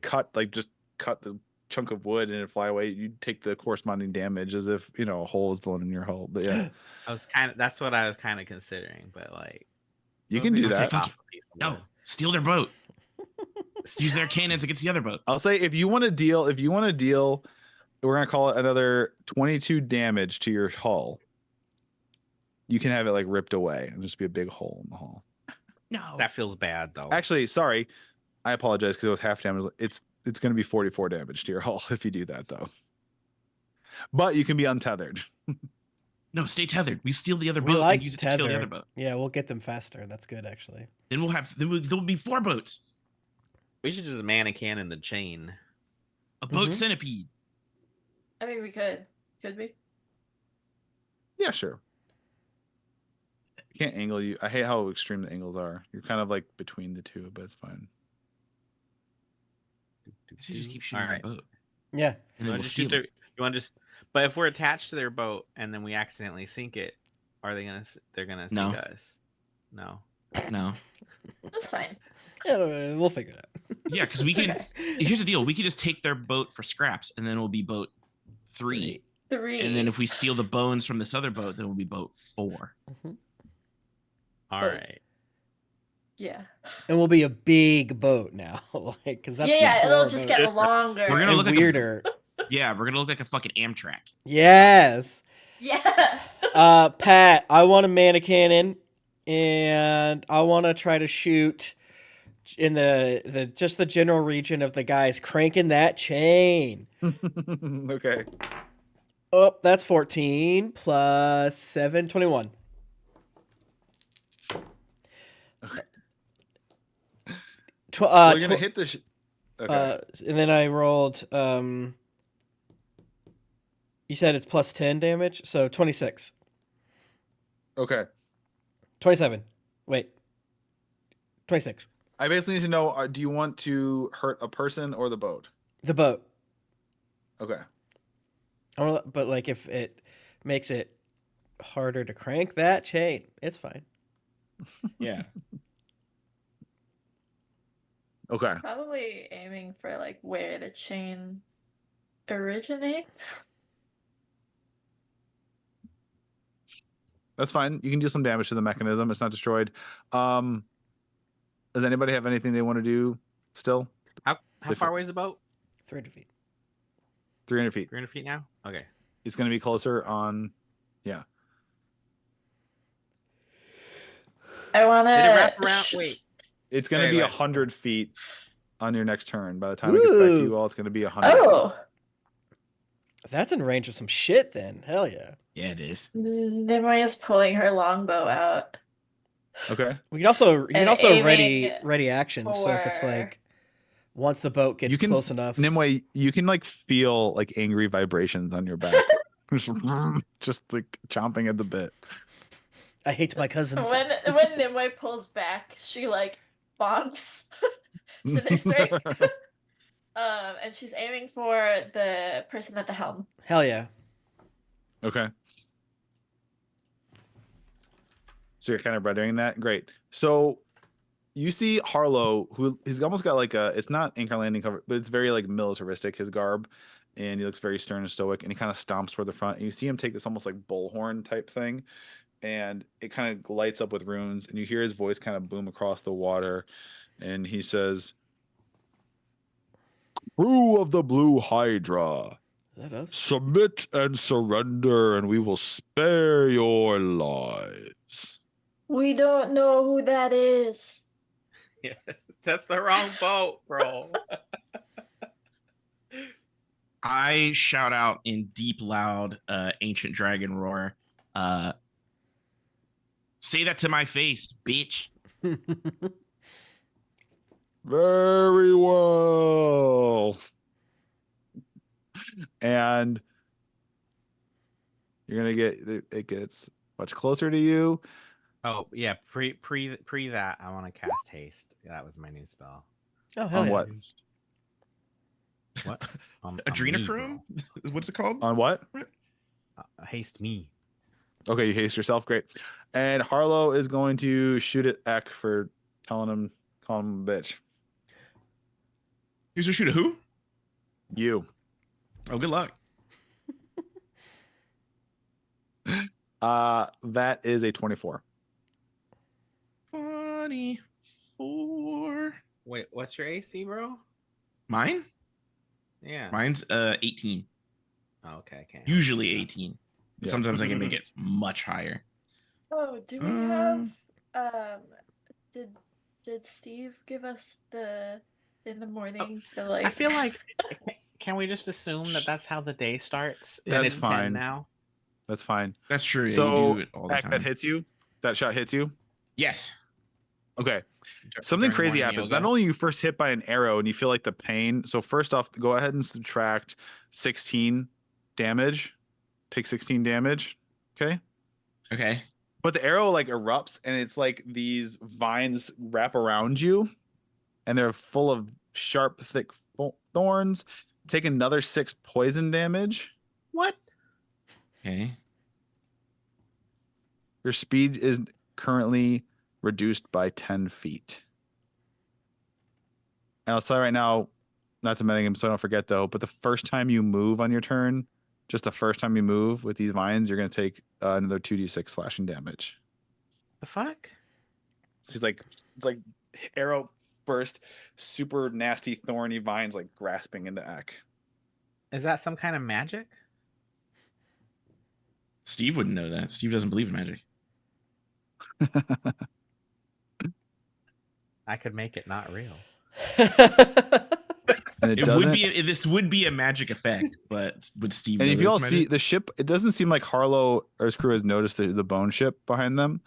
just cut the chunk of wood and it fly away. You'd take the corresponding damage as if a hole is blown in your hull. But yeah, That's what I was kind of considering, but like you can do Let's that. say off a piece of No, wood. steal their boat. Use their cannons against the other boat. I'll say if you want to deal, we're gonna call it another 22 damage to your hull. You can have it like ripped away and just be a big hole in the hull. No, That feels bad though. Actually, sorry, I apologize because it was half damage. It's going to be 44 damage to your hull if you do that though. But you can be untethered. no, stay tethered. We steal the other We boat like and use it to kill the other tether. boat. Yeah, we'll get them faster. That's good, actually. Then there'll be 4 boats. We should just man a cannon the chain. A boat Mhm. centipede. I mean, we could. Could we? Yeah, sure. Can't angle you. I hate how extreme the angles are. You're kind of like between the two, but it's fine. I say just keep shooting All our right. boat. Yeah. And You then want we'll to just steal shoot their, it. you want to just, but if we're attached to their boat and then we accidentally sink it, are they gonna? They're gonna No. sink us? No. No. That's fine. Yeah, we'll figure it out. Yeah, because we It's can. okay. Here's the deal: we could just take their boat for scraps, and then we'll be boat 3. 3. And then if we steal the bones from this other boat, then we'll be boat 4. All But- right. Yeah. And we'll be a big boat now, like because that's Yeah, it'll before just boats. get longer. We're gonna And look like a- weirder. Yeah, we're gonna look like a fucking Amtrak. Yes. Yeah. Pat, I want a mana cannon, and I want to try to shoot in the just the general region of the guys cranking that chain. Okay. Oh, that's 14 plus 7, 21. Okay. You're You're gonna hit the. Okay. and then I rolled. You said it's plus 10 damage, so 26, Okay. 27. Wait, 26. I basically need to know: do you want to hurt a person or the boat? The boat. Okay. But like if it makes it harder to crank that chain, it's fine. Yeah. Okay. Probably aiming for like where the chain originates. That's fine. You can do some damage to the mechanism. It's not destroyed. Does anybody have anything they want to do still? How far away is the boat? 300 feet. 300 feet. 300 feet now. Okay. It's going to be closer on. Yeah. I want Did it wrap to. around? Wait. It's going to Wait, be wait. 100 feet on your next turn. By the time it gets back to you Ooh. all, it's going to be 100 feet. Oh, That's in range of some shit then. Hell yeah. Yeah, it is. Nimue is pulling her longbow out. Okay. We can also And aiming ready actions. So if it's for- like once the boat gets You can- close enough. Nimue, you can like feel like angry vibrations on your back. Just like chomping at the bit. I hate my cousins. When Nimue pulls back, she like bonks Cinder Strike. And she's aiming for the person at the helm. Hell yeah. Okay. So you're kind of doing that? Great. So you see Harlow, who he's almost got like it's not anchor landing cover, but it's very like militaristic, his garb. And he looks very stern and stoic, and he kind of stomps toward the front. And you see him take this almost like bullhorn type thing, and it kind of lights up with runes, and you hear his voice kind of boom across the water, and he says, "Crew of the Blue Hydra, Is that us? submit and surrender, and we will spare your lives." We don't know who that is. That's the wrong boat, bro. I shout out in deep, loud, ancient dragon roar. Say that to my face, bitch. Very well. And you're gonna it gets much closer to you. Oh yeah, pre that I want to cast haste. That was my new spell. Oh hell On yeah. what? What? On me, Adrenochrome? bro. What's it called? On what? Haste me. Okay, you haste yourself. Great. And Harlow is going to shoot at Eck for calling him a bitch. Who's gonna shoot a who? You. Oh, good luck. That is a 24. 24. Wait, what's your AC, bro? Mine? Yeah. Mine's 18. Oh, okay, I can't. Usually 18. But Yeah. sometimes I can make it much higher. Oh, do we have did Steve give us in the morning the like I feel like can we just assume that that's how the day starts? And That's it's fine. 10 now. That's fine. That's true. Yeah, So, you do it all the Eck, that time. hits you? That shot hits you? Yes. Okay. Something During crazy morning happens. yoga. Not only are you first hit by an arrow and you feel like the pain. So first off, go ahead and subtract 16 damage. Take 16 damage. Okay. Okay. But the arrow like erupts and it's like these vines wrap around you and they're full of sharp, thick thorns. Take another 6 poison damage. What? Okay. Your speed is currently reduced by 10 feet. And I'll tell you right now, not to mention him, so I don't forget though, but the first time you move on your turn, just the first time you move with these vines, you're going to take another 2d6 slashing damage. The fuck? So it's like arrow burst, super nasty, thorny vines like grasping into Eck. Is that some kind of magic? Steve wouldn't know that. Steve doesn't believe in magic. I could make it not real. And It would be. This would be a magic effect, but would Steve? And know if that you all it's see magic? the ship, it doesn't seem like Harlow or his crew has noticed the bone ship behind them,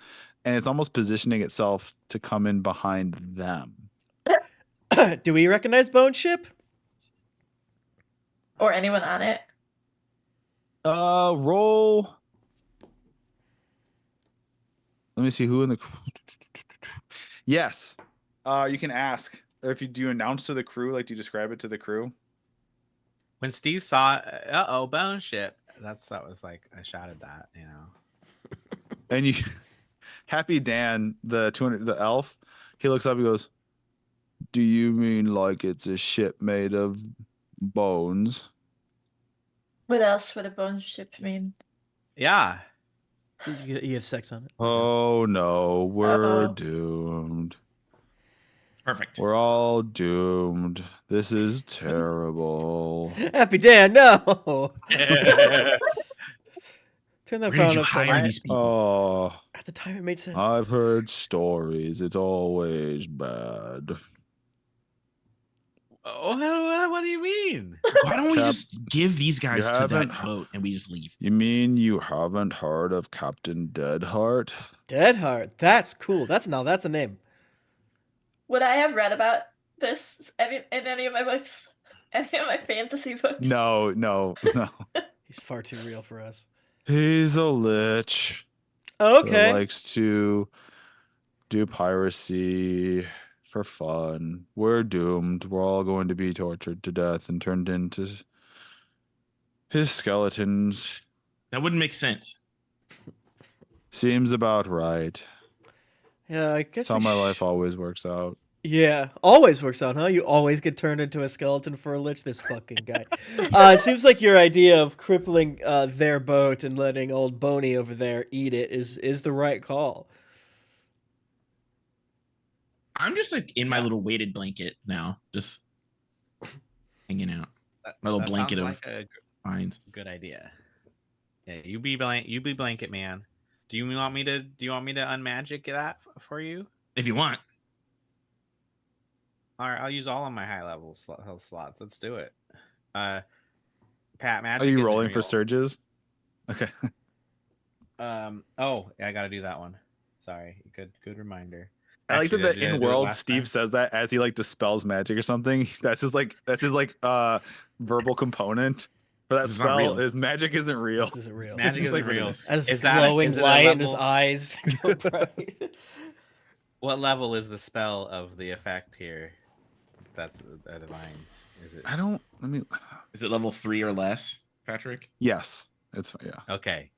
and it's almost positioning itself to come in behind them. Do we recognize Bone Ship? or anyone on it? Roll. Let me see who in the. Yes, you can ask. Or if you do announce to the crew, like do you describe it to the crew? When Steve saw, bone ship. That was like I shouted that, you know. And you, Happy Dan, the elf, he looks up. He goes, "Do you mean like it's a ship made of bones?" What else would a bone ship mean? Yeah. You have sex on it. Oh no, we're Uh-oh. doomed. Perfect. We're all doomed. This is terrible. Happy Dan, no. Turn that Where did phone you upside hire down. these people? Oh, the time it made sense. I've heard stories. It's always bad. Oh, what do you mean? Why don't we Cap- just give these guys to haven't- that boat and we just leave? You mean you haven't heard of Captain Deadheart? Deadheart. That's cool. That's a name. Would I have read about this in any of my books? Any of my fantasy books? No. He's far too real for us. He's a lich. Okay. That likes to do piracy for fun. We're doomed. We're all going to be tortured to death and turned into his skeletons. That wouldn't make sense. Seems about right. Yeah, I guess That's how we my sh- life always works out. Yeah, always works out, huh? You always get turned into a skeleton for a lich. This fucking guy. It seems like your idea of crippling their boat and letting old Boney over there eat it is the right call. I'm just like in my little weighted blanket now, just hanging out. My little That blanket sounds of like a vines. good idea. Yeah, you be blanket man. Do you want me to unmagic that for you? If you want. All right, I'll use all of my high level slots. Let's do it. Pat, magic. Are you isn't rolling for real. surges? Okay. Oh, yeah, I got to do that one. Sorry. Good reminder. I like Actually, that did I in do it world last Steve time? says that as he like dispels magic or something. That's his verbal component for that This is not spell real. is magic isn't real. This isn't real. Magic He's isn't like, look at real. this. As Is that a- glowing is it a light in his level? eyes go bright. What level is the spell of the effect here? That's the vines. Is it Let me Is it level 3 or less, Patrick? Yes. It's yeah. okay?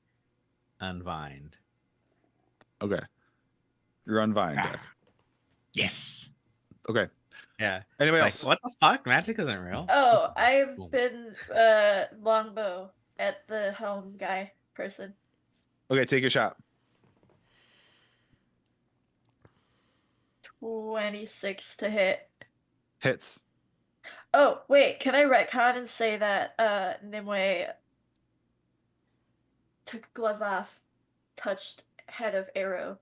Unvined. Okay. You're on Vine deck. Yes. Okay. Yeah. Anybody It's else? like, what the fuck? Magic isn't real. Oh, I've Boom. been longbow at the helm guy person. Okay, take your shot. 26 to hit. Hits. Oh, wait, can I retcon and say that Nimue took glove off, touched head of arrow?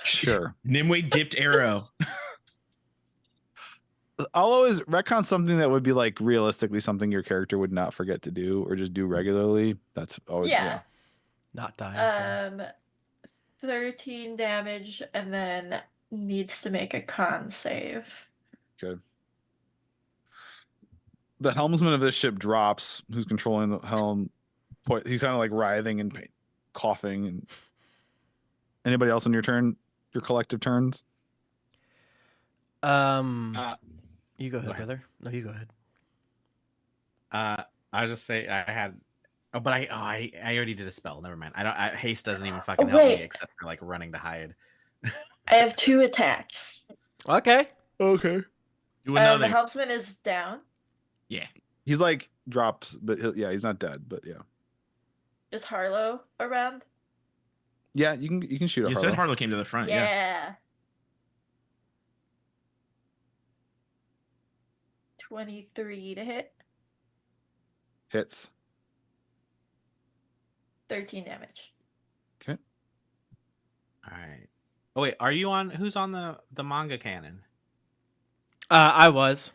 Sure. Nimue dipped arrow. I'll always retcon something that would be like realistically something your character would not forget to do or just do regularly. That's always Yeah. Not dying. 13 damage and then needs to make a con save. Good. The helmsman of this ship drops, who's controlling the helm. He's kind of like writhing and pain, coughing. And anybody else on your turn? Your collective turns? You go ahead, ahead. brother. No, you go ahead. I just say I had. Oh, but I already did a spell. Never mind. Haste doesn't even fucking Oh, help me wait. except for like running to hide. I have 2 attacks. Okay. Okay. Do The another. helmsman is down. Yeah. He's like drops, but he's not dead. But yeah, Is Harlow around? yeah, you can shoot. You a said Harlow. Harlow came to the front. Yeah. Yeah. 23 to hit. Hits. 13 damage. Okay. All right. Oh wait, are you on? Who's on the manga canon? I was.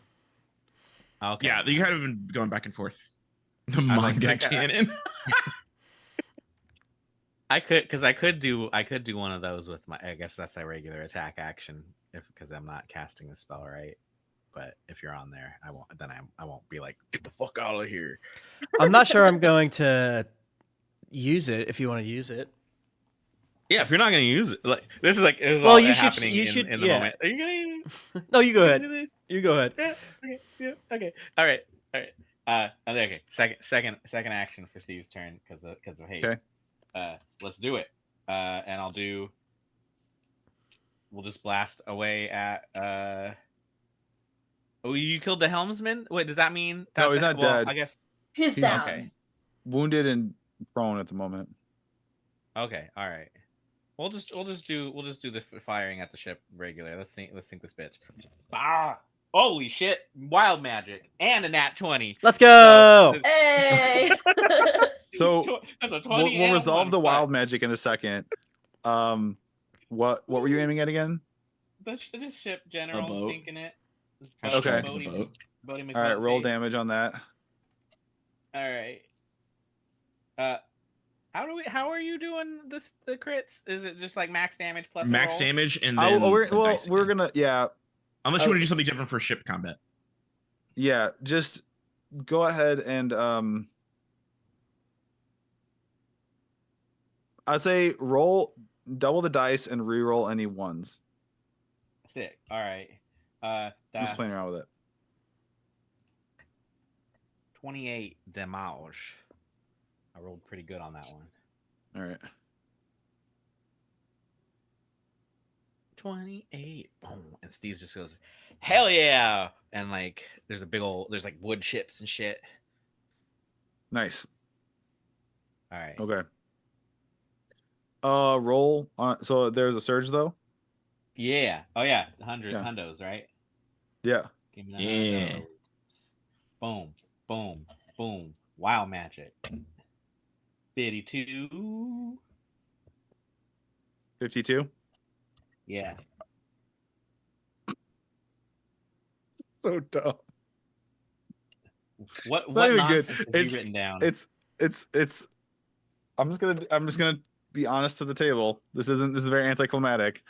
Okay. Yeah, you kind of been going back and forth. The was like, manga canon. I could do one of those with my. I guess that's a regular attack action because I'm not casting the spell right. But if you're on there, I won't. Then I won't be like, get the fuck out of here. I'm not sure I'm going to use it if you want to use it. Yeah, if you're not gonna use it, like this is Well, all you should- happening you in, should- in the yeah. moment. Are you gonna? No, you go do ahead. this? You go ahead. Yeah. Okay. Yeah. Okay. All right. Okay. Second action for Steve's turn because of haste. Okay. Let's do it. And I'll do. We'll just blast away at. Oh, you killed the helmsman. Wait, does that mean? That, No, he's not dead. I guess. He's He's- down. Okay. Wounded and prone at the moment. Okay. All right. We'll just do the firing at the ship regular. Let's sink this bitch. Ah! Holy shit! Wild magic and a nat 20. Let's go. Hey! So That's a 20. We'll and a resolve 1. the Fuck. wild magic in a second. What were you aiming at again? The ship general boat. sinking it. Okay. The boat. Bodie All right, roll McBoatface. damage on that. All right. How are you doing the crits? Is it just like max damage plus a Max roll? damage and then We're dice again. gonna Unless you want to do something different for ship combat. yeah, just go ahead and I'd say roll double the dice and re-roll any ones. Sick. All right. I'm That's just playing around with it. 28 damage. I rolled pretty good on that one. All right. 28. Boom. And Steve just goes, hell yeah. And like there's like wood chips and shit. Nice. All right. Okay. Roll on. So there's a surge though. Yeah. Oh yeah. 100 Yeah. hundos, right? Yeah. Give me the Yeah. hundos. Boom. Boom. Boom. Wow magic. 52. 52. Yeah. So dumb. What not even good. nonsense have It's- you written down? It's. I'm just gonna be honest to the table. This is very anticlimactic.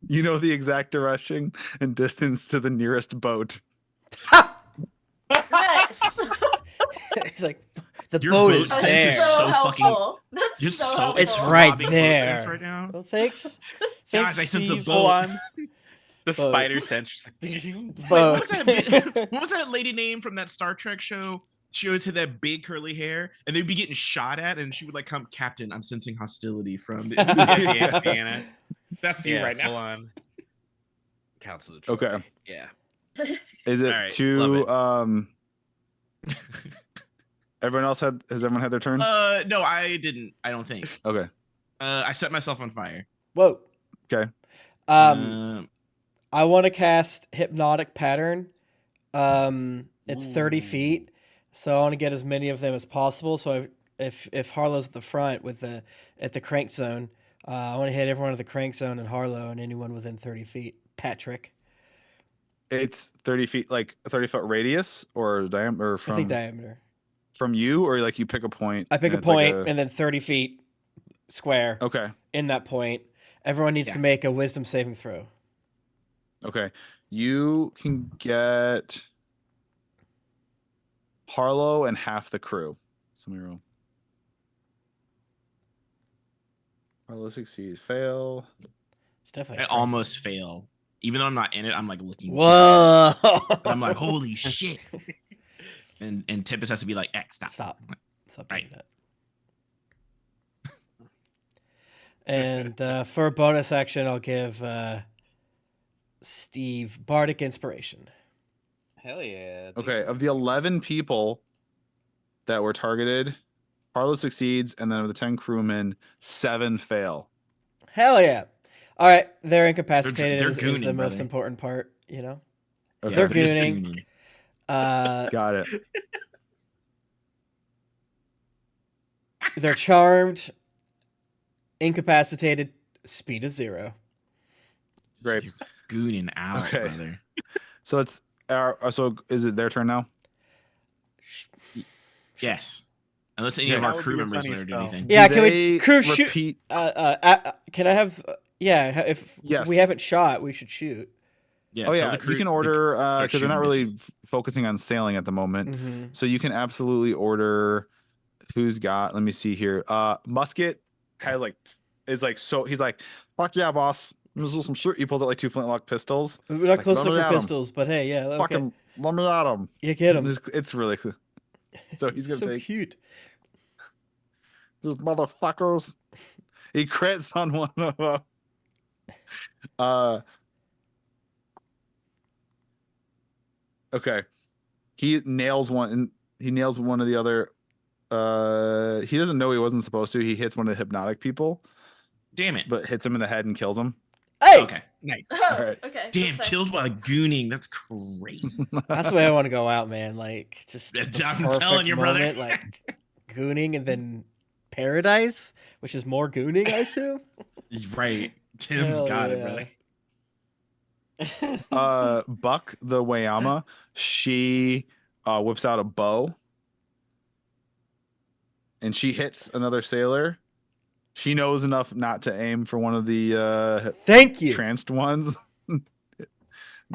You know the exact direction and distance to the nearest boat. Nice. It's like the Your boat boat is sense there. is That's so helpful. That's You're so so helpful. It's right robbing boat there. sense right now. Well, thanks. Guys, Thanks, I sense a Steve. boat. on. The Boat. spider sense just like Wait, Boat. what was that lady name from that Star Trek show? She always had that big curly hair, and they'd be getting shot at, and she would like come, Captain, I'm sensing hostility from the Deanna. That's you right full now. on. Council of Troy. Okay. Yeah. Is it All right, too? love Everyone else has everyone had their turn? No, I didn't. I don't think. Okay. I set myself on fire. Whoa. Okay. I want to cast Hypnotic Pattern. It's 30 Ooh. feet, so I want to get as many of them as possible. So if Harlow's at the front at the crank zone, I want to hit everyone at the crank zone and Harlow and anyone within 30 feet. Patrick. It's 30 feet, like a 30-foot radius or diameter I think diameter. from you, or like you pick a point. I pick and a it's like point and then 30 feet square Okay. in that point. Everyone needs Yeah. to make a wisdom saving throw. Okay. You can get Harlow and half the crew. Somebody roll. Harlow succeeds. Fail. It's definitely. I almost fail. Even though I'm not in it, I'm like looking. Whoa! I'm like, holy shit. And Tempest has to be like, X, stop. Stop doing Right. that. And for a bonus action, I'll give Steve Bardic Inspiration. Hell yeah. Okay. Of the 11 people that were targeted, Harlow succeeds, and then of the 10 crewmen, 7 fail. Hell yeah! All right, they're incapacitated. They're is the gooning, most brother. important part, you know. Okay. They're just gooning. Got it. They're charmed, incapacitated, speed is 0. Great. You're gooning out, Okay. brother. So it's so is it their turn now? Yes. Unless any Yeah, of that our would crew be a members funny are doing spell. anything. Yeah, Do can we they crew shoot? repeat? Can I have? If Yes. we haven't shot, we should shoot. Yeah, Oh tell yeah, the crew- you can order because they're shooting not really bitches. focusing on sailing at the moment. Mm-hmm. So you can absolutely order. Who's got? Let me see here. Musket has is so he's like, fuck yeah, boss. There's some shit. He pulls out like 2 flintlock pistols. We're not Like, close let enough me for at 'em. pistols, but hey, yeah, okay. Fucking let me at him. You get him. It's really cool. So he's gonna so take cute. these motherfuckers. He crits on one of them. Okay. He nails one and he nails one of the other. He doesn't know he wasn't supposed to. He hits one of the hypnotic people, Damn it. but hits him in the head and kills him. Hey, Okay. Nice. Oh, Alright. okay. Damn, that's fine. killed while gooning. That's crazy. that's the way I want to go out, man. Like just the I'm perfect telling you, brother. moment, like gooning and then Paradise, which is more gooning, I assume. Right. Tim's Hell got yeah. it, brother. Buck the Wayama, she whips out a bow and she hits another sailor. She knows enough not to aim for one of the Thank you. tranced ones.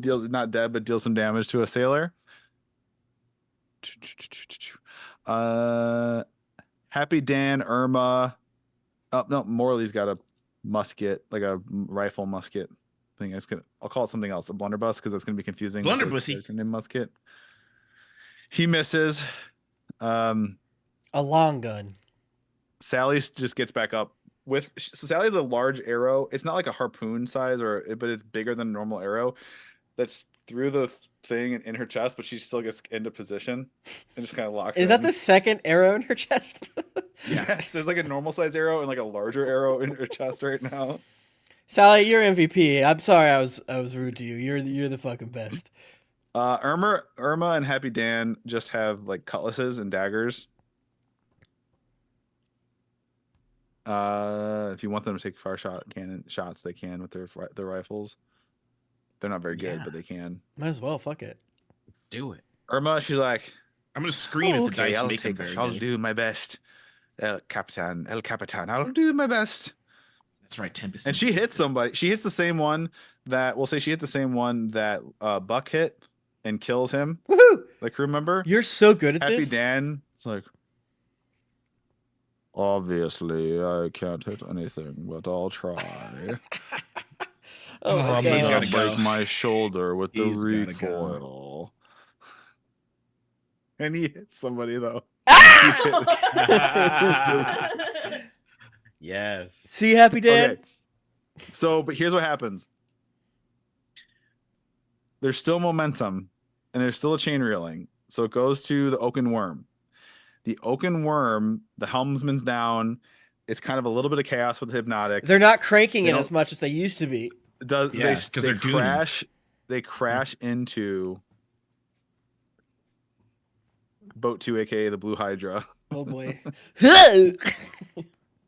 Deals not dead, but deals some damage to a sailor. Happy Dan, Irma. Oh no, Morley's got a musket, like a rifle musket thing. I'll call it something else, a blunderbuss, because that's gonna be confusing. with the Blunderbussy. character named Musket. He misses. A long gun. Sally just gets back up with. So Sally has a large arrow. It's not like a harpoon size, but it's bigger than a normal arrow. That's through the thing and in her chest, but she still gets into position and just kind of locks. Is that in. the second arrow in her chest? Yes, there's like a normal size arrow and like a larger arrow in her chest right now. Sally, you're MVP. I'm sorry I was rude to you. You're the fucking best. Irma and Happy Dan just have like cutlasses and daggers. If you want them to take far cannon shots, they can with their rifles. They're not very good, Yeah. but they can. Might as well. Fuck it. Do it. Irma, she's like, I'm gonna scream at the dice and make them very I'll good. do my best. El Capitan, I'll do my best. That's right, Tempest. And she hits somebody. She hits the same one that Buck hit and kills him. Woohoo! Like, remember? You're so good at Happy this. Dan. It's like, obviously, I can't hit anything, but I'll try. Oh, my he's I'll God. gotta go. break my shoulder with the He's gotta go. recoil. And he hits somebody, though. Ah! Yes. See, Happy Dan? Okay. So, but here's what happens. There's still momentum, and there's still a chain reeling. So it goes to the Oaken Worm. The Oaken Worm, the helmsman's down. It's kind of a little bit of chaos with the hypnotic. They're not cranking They it don't- as much as they used to be. Does Yeah, they 'cause they're gooning. crash? They crash into Boat 2, aka the Blue Hydra. Oh boy. It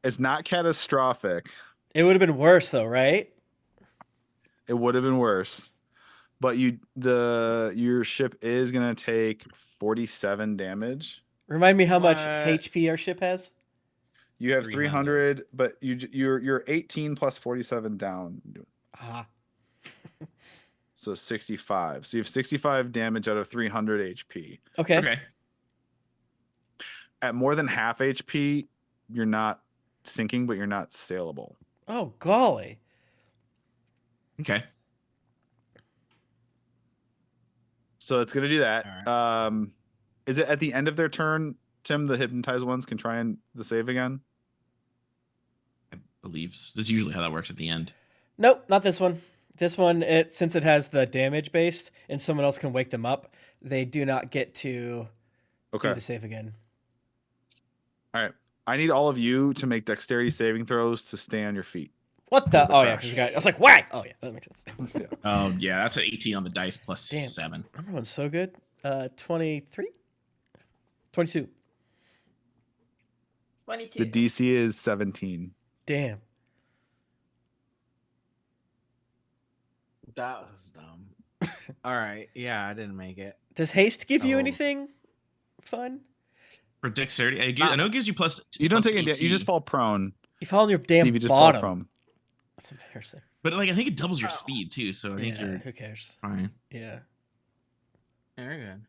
It's not catastrophic. would have been worse though, right? It would have been worse. But your ship is gonna take 47 damage. Remind me how much What? HP our ship has? You have 300. 300, but you're 18 plus 47 down. Ah. So 65. So you have 65 damage out of 300 HP. Okay. Okay. At more than half HP, you're not sinking, but you're not sailable. Oh golly. Okay. So it's gonna do that. All Is it at the end of their turn, Tim? The hypnotized ones can try and the save again. I believe that's usually how that works at the end. Nope, not this one. This one, since it has the damage based and someone else can wake them up, they do not get to Okay. do the save again. All right. I need all of you to make dexterity saving throws to stay on your feet. What the? The Oh yeah, crash. 'cause you got. I was like, whack. Oh yeah, that makes sense. Yeah, that's an 18 on the dice plus Damn. 7. Everyone's so good. 23, 22. 22. The DC is 17. Damn. That was dumb. All right. Yeah, I didn't make it. Does haste give you Oh. anything fun? For dexterity, I know it gives you plus. You don't plus take any. AC, You just fall prone. You fall on your damn Steve, you just bottom. fall prone. That's embarrassing. But like, I think it doubles your Oh. speed too. So I think Yeah, you're who cares? fine. Yeah, Very good.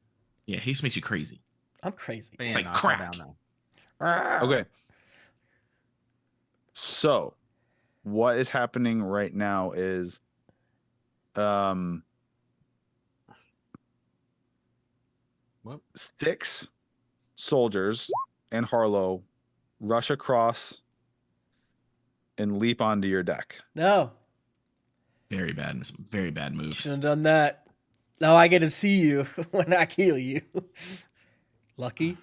Yeah, haste makes you crazy. I'm crazy. But yeah, like no, I fell crack. down though. Okay. So, what is happening right now is, Whoop. 6 soldiers and Harlow rush across and leap onto your deck. No, Very bad. Very bad you move. should have done that. Now I get to see you when I kill you. Lucky.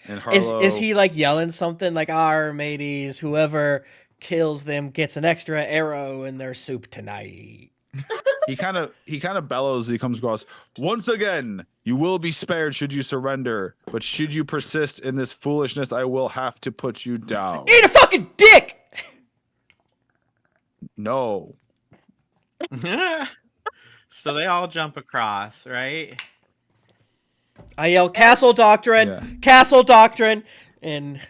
And Harlow Is he like yelling something like "Our mateys, whoever kills them gets an extra arrow in their soup tonight"? he kind of bellows as he comes across. Once again, you will be spared should you surrender, but should you persist in this foolishness, I will have to put you down. Eat a fucking dick. No. So they all jump across, right? I yell, "Castle Doctrine, Yeah. Castle Doctrine," and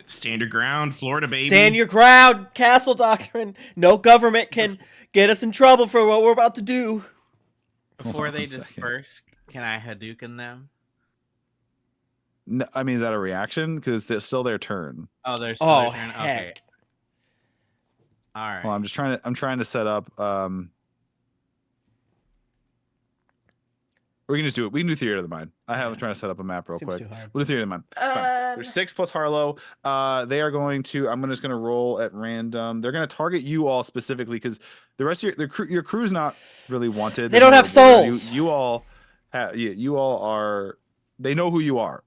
Stand your ground, Florida baby. stand your ground, Castle Doctrine. No government can get us in trouble for what we're about to do. Before they One second. disperse, can I Hadouken them? No, I mean, is that a reaction? Because it's still their turn. Oh, there's Oh, turn. Okay. heck. All right. Well, I'm trying to set up. We can just do it. We can do Theater of the Mind. I'm trying to set up a map real Seems quick. too hard. We'll do Theater of the Mind. Fine. There's 6 plus Harlow. They are going to. I'm just going to roll at random. They're going to target you all specifically because the rest of your crew's not really wanted. They don't have souls. You all are. They know who you are.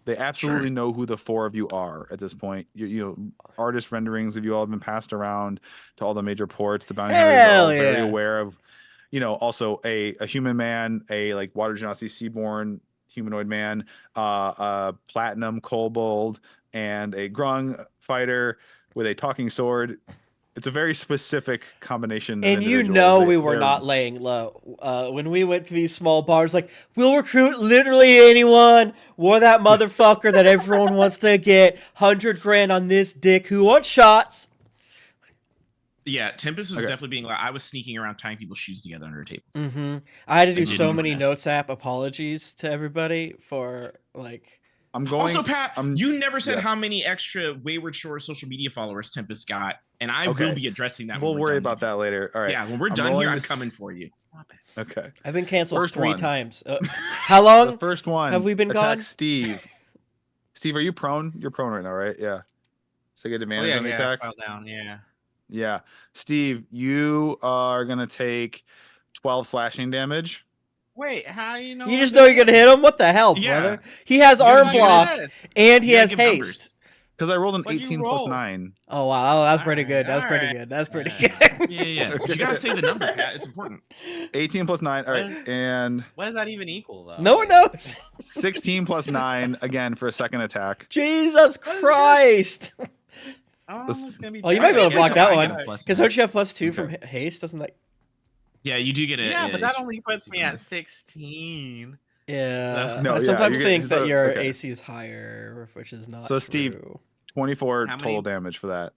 They absolutely know who the 4 of you are at this point. You know, artist renderings of you all have been passed around to all the major ports. The bounty hunters are all very aware of. You know, also a human man, a like water genasi seaborn humanoid man, a platinum kobold, and a grung fighter with a talking sword. It's a very specific combination. And you know we were not laying low. When we went to these small bars, like, we'll recruit literally anyone. We're that motherfucker that everyone wants to get. 100 grand on this dick who wants shots. Yeah, Tempest was definitely being like, I was sneaking around tying people's shoes together under tables. Mm-hmm. I had to do Like, so didn't many dress. Notes app apologies to everybody for, like... I'm going. Also, Pat, you never said yeah. how many extra Wayward Shore social media followers Tempest got, and I will be addressing that. We'll when we're worry done about here. that later. All right. Yeah, when we're I'm done rolling here, I'm this- coming for you. Okay. I've been canceled First 3 one. times. How long? The first one. have we been attack gone? Steve. Steve, are you prone? You're prone right now, right? Yeah. So get Oh, advantage yeah, on the I attack. fell down. Yeah. Yeah. Steve, you are gonna take 12 slashing damage. Wait, how you know? You just know you're going to hit him? What the hell, Yeah. brother? He has You gotta arm give block, it- and he you gotta has give haste. numbers. Because I rolled an What'd you 18 plus roll? 9. Oh, wow. That's pretty Alright, good. That's pretty alright. good. That's pretty Alright. good. Yeah. But you gotta say the number, Pat. It's important. 18 plus 9. All right. What is- And What does that even equal, though? No one knows. 16 plus 9 again for a second attack. Jesus Christ. Oh, I'm just gonna be. Oh, you might be able to block that one. Plus Because nine. don't you have +2 from Okay. haste? Doesn't that... Yeah, you do get it. Yeah, but that only puts me at 16. Yeah. No, I yeah, sometimes you're think getting- that so- your okay. AC is higher, which is not So, Steve, true. 24 How many- total damage for that.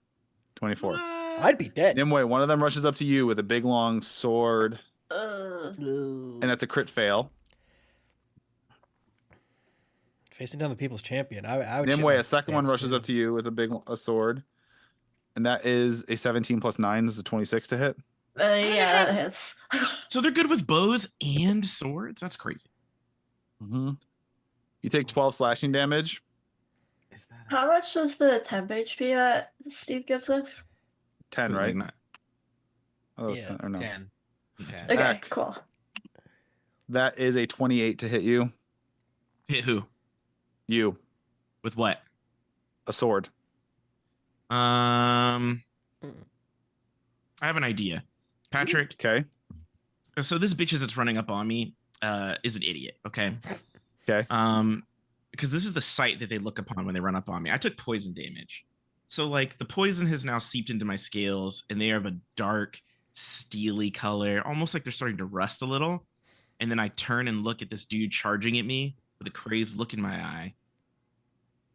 24. I'd be dead. Nimue, one of them rushes up to you with a big long sword, Ugh. and that's a crit fail. Facing down the people's champion. I would Nimue, a second one rushes up to you with a sword, and that is a 17 plus 9. This is a 26 to hit. Yeah, that hits. So they're good with bows and swords. That's crazy. Mm-hmm. You take 12 slashing damage. Is that? How much does the temp HP that Steve gives us? 10, right? Like, Oh, that was Yeah, 10 or no? 10. Okay. Okay, Attack. cool. That is a 28 to hit you. hit who? You, With what? a sword. I have an idea. Patrick, Okay. so this bitch that's running up on me is an idiot, okay? Okay. Because this is the sight that they look upon when they run up on me. I took poison damage. So like the poison has now seeped into my scales and they have a dark steely color, almost like they're starting to rust a little. And then I turn and look at this dude charging at me with a crazed look in my eye.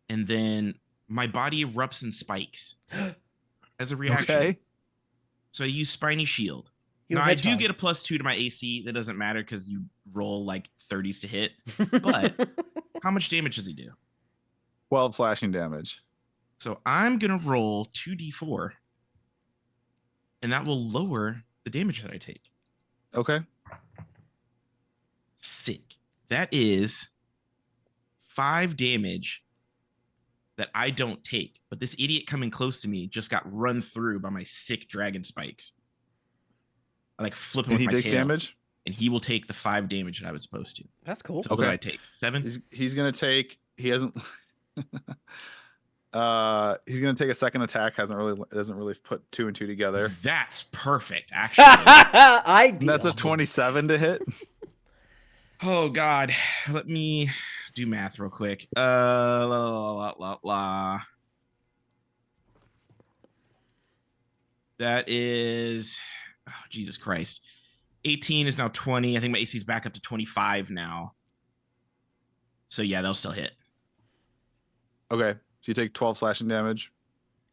And then my body erupts in spikes as a reaction. Okay. So I use Spiny Shield. You're Now a I do hedgehog. get a +2 to my AC. That doesn't matter because you roll like 30s to hit. But how much damage does he do? 12 slashing damage. So I'm gonna roll 2d4, and that will lower the damage that I take. Okay. Sick. That is 5 damage that I don't take. But this idiot coming close to me just got run through by my sick dragon spikes. I like flip him And with he my takes tail, damage. and he will take the 5 damage that I was supposed to. That's cool. So what do Okay. I take? 7. He's gonna take. He hasn't. He's gonna take a second attack. Doesn't really put 2 and 2 together. That's perfect, actually. Ideal. And that's a 27 to hit. Oh God, let me do math real quick. That is, oh, Jesus Christ. 18 is now 20. I think my AC is back up to 25 now. So yeah, they'll still hit. Okay, so you take 12 slashing damage.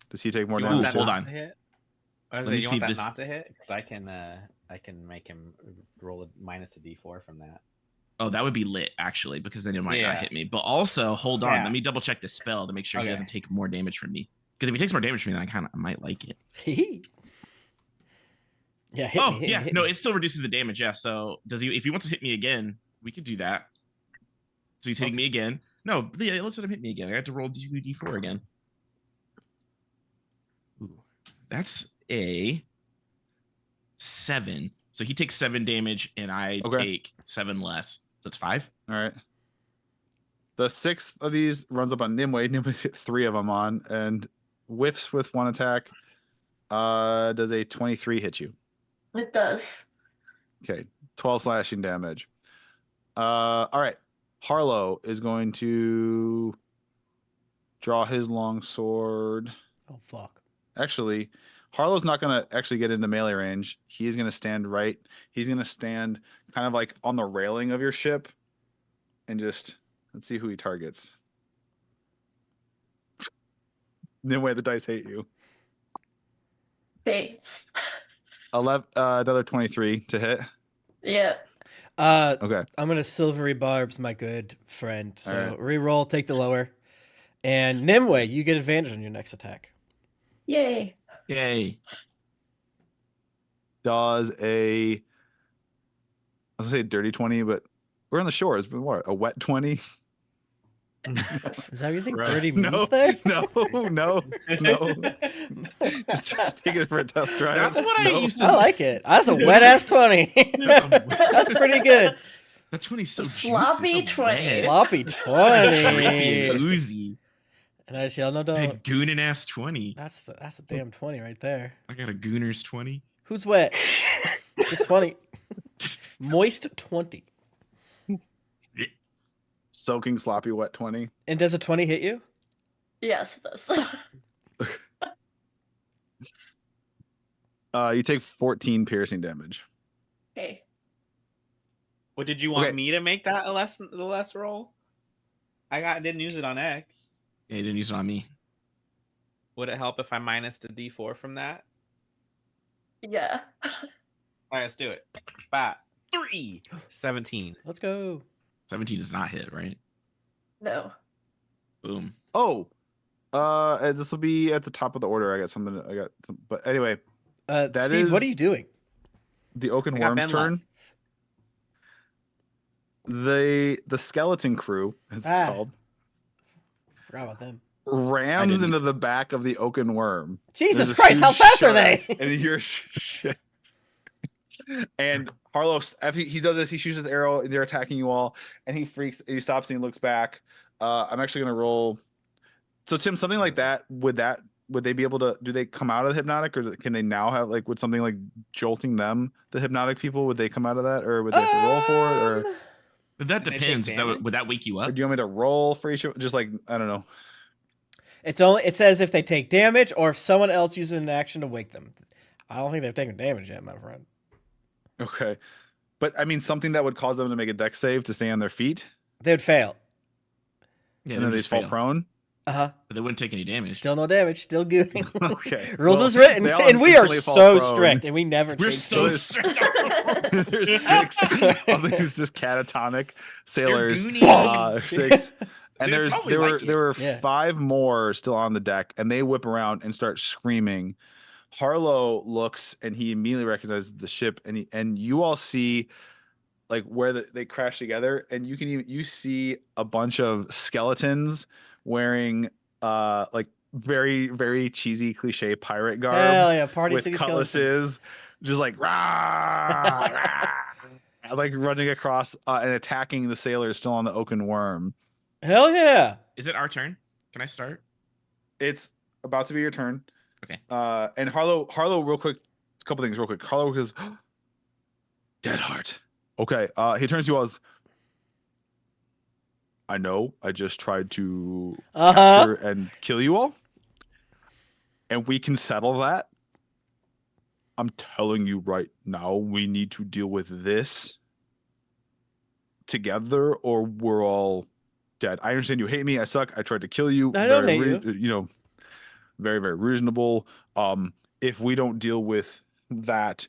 Does he take more You want damage? that hold not on. to hit? I was Let me like, you see want if that this- not to hit? Because I can make him roll a minus a d4 from that. Oh, that would be lit, actually, because then it might not Yeah. hit me. But also, hold on. Yeah. Let me double check the spell to make sure he Okay. doesn't take more damage from me. Because if he takes more damage from me, then I might like it. Yeah. Hit Oh, me, hit yeah. me, hit No, me. it still reduces the damage. Yeah. So if he wants to hit me again, we could do that. So he's hitting me again. No, yeah, let's let him hit me again. I have to roll D4 again. Ooh, that's a 7. So he takes 7 damage, and I take 7 less. That's 5. All right. The 6th of these runs up on Nimue. Nimue's hit 3 of them on and whiffs with 1 attack. Does a 23 hit you? It does. Okay, 12 slashing damage. All right. Harlow is going to draw his long sword. Oh fuck. Actually, Harlow's not going to actually get into melee range. He's going to stand right. He's going to stand kind of like on the railing of your ship and just let's see who he targets. Nimue, the dice hate you. Fates. 11, another 23 to hit. Yeah. Okay. I'm gonna silvery barbs, my good friend. So All right. re-roll, take the lower. And Nimue, you get advantage on your next attack. Yay. Yay. Does I was gonna say dirty 20, but we're on the shores. But what? A wet 20? Is that what you think Gross. dirty means No, there? no. just taking it for a test drive. That's what I used to. I like it. That's a wet ass 20. That's pretty good. That 20's so Sloppy juicy, so 20. wet. Sloppy Drippy and 20. oozy. And I just yell, no, don't. That goonin' ass 20. That's a damn 20 right there. I got a gooner's 20. Who's wet? It's 20. Moist 20. Soaking sloppy wet 20. And does a 20 hit you? Yes, it does. You take 14 piercing damage. Okay. What did you want Okay. me to make that the less roll? Didn't use it on egg. Yeah, he didn't use it on me. Would it help if I minus the d4 from that? Yeah. All right, let's do it. 5, 3, 17. Let's go. 17 does not hit, right? No. Boom. Oh, this will be at the top of the order. I got some, but anyway, That Steve, what is- are you doing? the Oaken I got Worm's Ben turn. The skeleton crew, as it's called, Forgot about them. rams didn't. into the back of the Oaken Worm. Jesus There's this Christ, how huge fast are shark, they? And you hear shit. And Harlow, after he does this, he shoots his arrow, and they're attacking you all, and he freaks, he stops and he looks back. I'm actually gonna roll. So Tim, something like that, would they be able to, do they come out of the hypnotic, or can they now have, like, would something like jolting them, the hypnotic people, would they come out of that, or would they have to roll for it, or But that Can they take depends. damage? Would that wake you or up? do you want me to roll for each of, just like, I don't know. It says if they take damage or if someone else uses an action to wake them. I don't think they've taken damage yet, my friend. Okay. But I mean, something that would cause them to make a dex save to stay on their feet, They would fail. Yeah, and then they just fall fail. prone. Uh-huh. But they wouldn't take any damage. Still no damage. Still good. Okay. Rules Well, is written. they all And we are instantly fall so prone. strict. And we never We're change so things. strict. There's 6 of these just catatonic sailors. goony. 6. And They'd there probably were like it. there were Yeah. 5 more still on the deck, and they whip around and start screaming. Harlow looks and he immediately recognizes the ship, and you all see like where they crash together, and you see a bunch of skeletons wearing like very, very cheesy cliche pirate garb. Hell yeah. Party With City Skeletons. cutlasses, just like rah, rah, like running across and attacking the sailors still on the Oaken Worm. Hell yeah. Is it our turn? Can I start? it's about to be your turn. Okay. And Harlow, real quick, a couple things real quick. Harlow goes, dead heart. Okay. He turns to you all as, I know I just tried to capture and kill you all. And we can settle that. I'm telling you right now, we need to deal with this together or we're all dead. I understand you hate me. I suck. I tried to kill you. I don't hate you. You know, very, very reasonable. If we don't deal with that,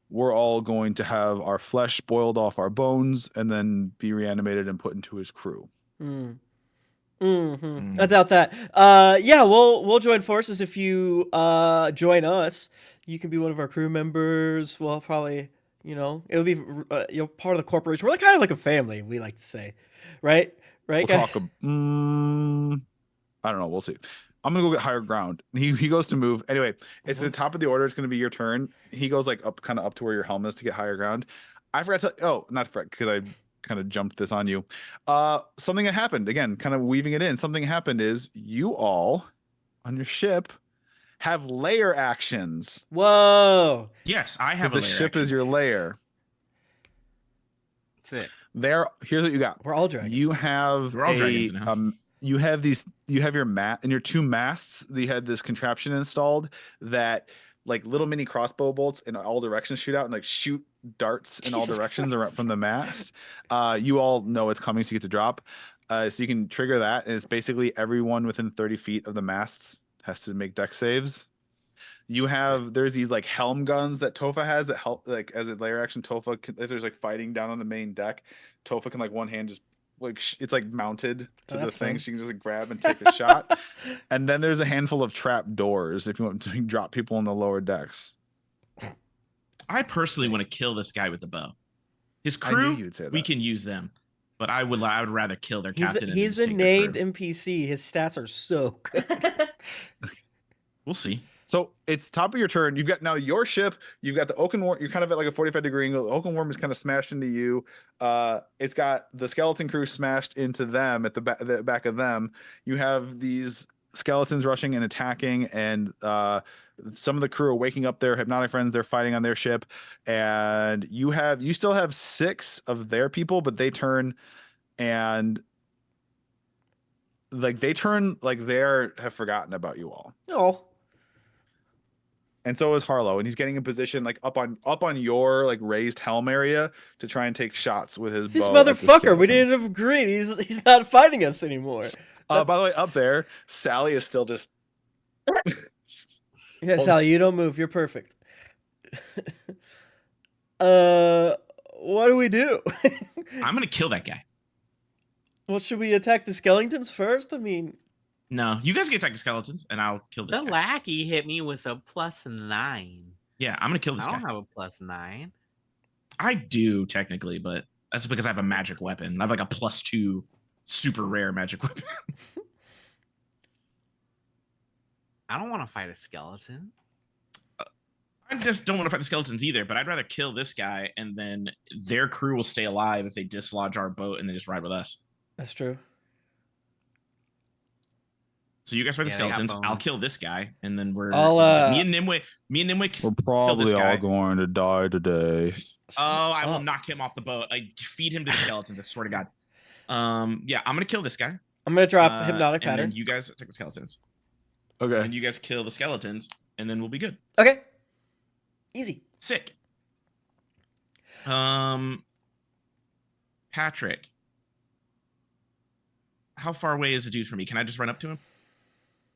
we're all going to have our flesh boiled off our bones and then be reanimated and put into his crew. I doubt that. Yeah, we'll join forces if you join us. You can be one of our crew members. Well, probably, it'll be you're part of the corporation. We're kind of like a family, we like to say, right? Right, We'll guys? talk. I don't know. We'll see. I'm gonna go get higher ground. He goes to move. Anyway, it's the top of the order. It's gonna be your turn. He goes like up, kind of up to where your helm is to get higher ground. I forgot to. Oh, not forgot because I kind of jumped this on you. Something that happened again, kind of weaving it in. Something happened is you all on your ship have layer actions. Whoa! Yes, I have a The layer ship action. is your layer. That's it. Here's what you got. We're all dragons. You have We're all dragons now. You have your mat and your two masts. You had this contraption installed that like little mini crossbow bolts in all directions shoot out and like shoot darts in all Jesus directions Christ. from the mast. You all know it's coming, so you get to drop. So you can trigger that, and it's basically everyone within 30 feet of the masts has to make dex saves. There's these like helm guns that Topha has that help like as a layer action. Topha if there's like fighting down on the main deck, Topha can like one hand just like it's like mounted to the that's thing. fun. She can just like grab and take a shot. And then there's a handful of trap doors if you want to drop people in the lower decks. I personally want to kill this guy with the bow. His I knew crew, you'd say we that. can use them, but I would rather kill their captain. He's a named NPC. His stats are so good. We'll see. So it's top of your turn. You've got now your ship. You've got the Oaken Worm. You're kind of at like a 45-degree angle. The Oaken Worm is kind of smashed into you. It's got the skeleton crew smashed into them at the back of them. You have these skeletons rushing and attacking, and some of the crew are waking up their hypnotic friends. They're fighting on their ship, and you still have 6 of their people, but they turn and like they have forgotten about you all. Oh. And so is Harlow, and he's getting in position like up on your like raised helm area to try and take shots with his This bow at the motherfucker, we skeletons. didn't have agreed. He's not fighting us anymore. By the way, up there, Sally is still just. Yeah, Sally, you don't move. You're perfect. What do we do? I'm gonna kill that guy. Well, should we attack the skeletons first? I mean, No, you guys can attack the skeletons, and I'll kill this The guy. lackey hit me with a +9. Yeah, I'm gonna kill this I guy. don't have a +9. I do technically, but that's because I have a magic weapon. I have like a +2 super rare magic weapon. I don't want to fight a skeleton. I just don't want to fight the skeletons either, but I'd rather kill this guy, and then their crew will stay alive if they dislodge our boat and they just ride with us. that's true. So you guys fight the Yeah, they got skeletons. I'll bones. kill this guy, and then we're I'll, me and Nimue We're kill this probably guy. all going to die today. Oh, I will up. knock him off the boat. I feed him to the skeletons. I swear to God. Yeah, I'm gonna kill this guy. I'm gonna drop hypnotic and pattern. then you guys attack the skeletons, Okay. and you guys kill the skeletons, and then we'll be good. Okay. Easy. Sick. Patrick, how far away is the dude from me? Can I just run up to him?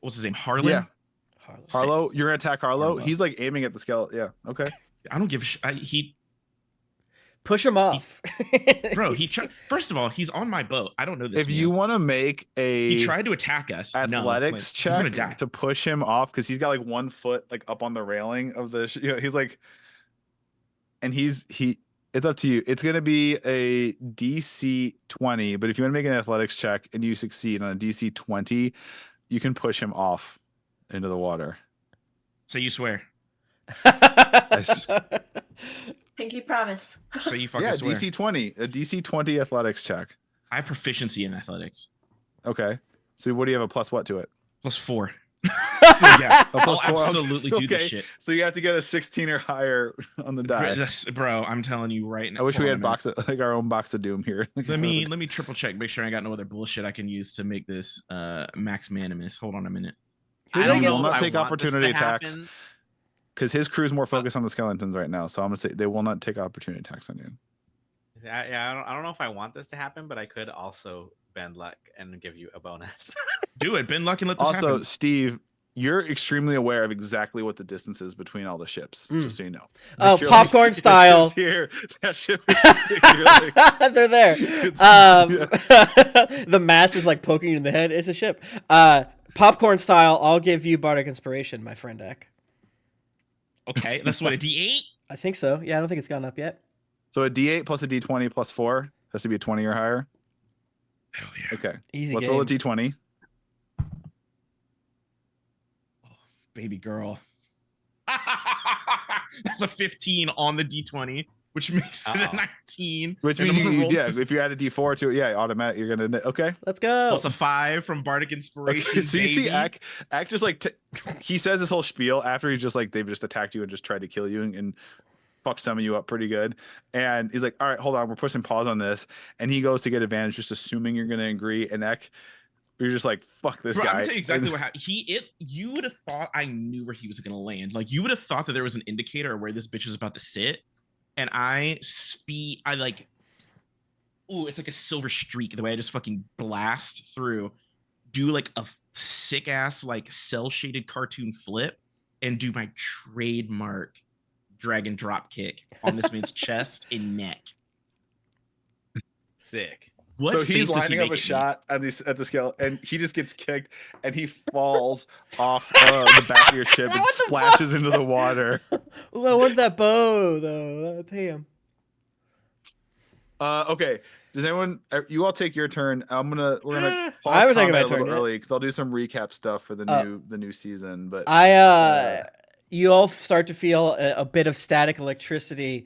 What's his name? Harlan? Yeah. Harlow. Harlow, you're gonna attack Harlow. Harlow. He's like aiming at the skeleton. Yeah. Okay. I don't give a shit. He Push him off. Bro, first of all, he's on my boat. I don't know this. If you want to make he a tried to attack us. athletics He's gonna die. check to push him off because he's got like 1 foot like up on the railing of the he's like, and it's up to you. It's gonna be a DC 20, but if you want to make an athletics check and you succeed on a DC 20, you can push him off into the water. So you swear. Pinky promise. So you fucking Yeah, swear. DC 20, a DC 20 athletics check. I have proficiency in athletics. Okay, so what do you have a plus what to it? +4. So yeah, A I'll plus 4. absolutely do this Okay. shit. So you have to get a 16 or higher on the die. Bro, I'm telling you right now. I wish we Hold on had a minute. like our own box of doom here. Let me triple check, make sure I got no other bullshit I can use to make this max manimus. Hold on a minute. Who I did I don't get? will know not if I take want this opportunity to attacks. happen. Because his crew's more focused on the skeletons right now, so I'm gonna say they will not take opportunity attacks on you. I don't know if I want this to happen, but I could also bend luck and give you a bonus. Do it, Ben Luck, and let this Also, happen. Steve, you're extremely aware of exactly what the distance is between all the ships, just so you know. Oh, Like, you're popcorn like, style. Here, that ship is you're like, They're there. Yeah. The mast is like poking you in the head. It's a ship. Popcorn style. I'll give you bardic inspiration, my friend Eck. Okay, that's what, a D8? I think so. Yeah, I don't think it's gone up yet. So a D8 plus a D20 plus 4 has to be a 20 or higher. Hell yeah. Okay, Easy let's game. roll a D20. Baby girl. That's a 15 on the D20, which makes it a Uh-oh. 19. Which And means I'm gonna roll yeah, this if you add a D4 to it, yeah, automatic, you're gonna okay. Let's go. plus a 5 from Bardic Inspiration. Okay, so you see, baby. Ack just like he says this whole spiel after he just like they've just attacked you and just tried to kill you and fuck some of you up pretty good. And he's like, all right, hold on, we're pushing pause on this. And he goes to get advantage, just assuming you're gonna agree. And Eck, you're just like, fuck this Bro, guy. I'm gonna tell you exactly And- what happened. You would have thought I knew where he was gonna land. Like you would have thought that there was an indicator of where this bitch was about to sit, and it's like a silver streak the way I just fucking blast through, do like a sick ass like cell shaded cartoon flip, and do my trademark dragon drop kick on this man's chest and neck. Sick. What so face he's does he lining up make a at me? shot at the scale, and he just gets kicked, and he falls off the back of your ship and What the splashes into the water. Ooh, I want that bow though. Damn. Okay. Does anyone? You all take your turn. We're gonna I pause was taking my combat a little turn, yeah. early because I'll do some recap stuff for the new season. But You all start to feel a bit of static electricity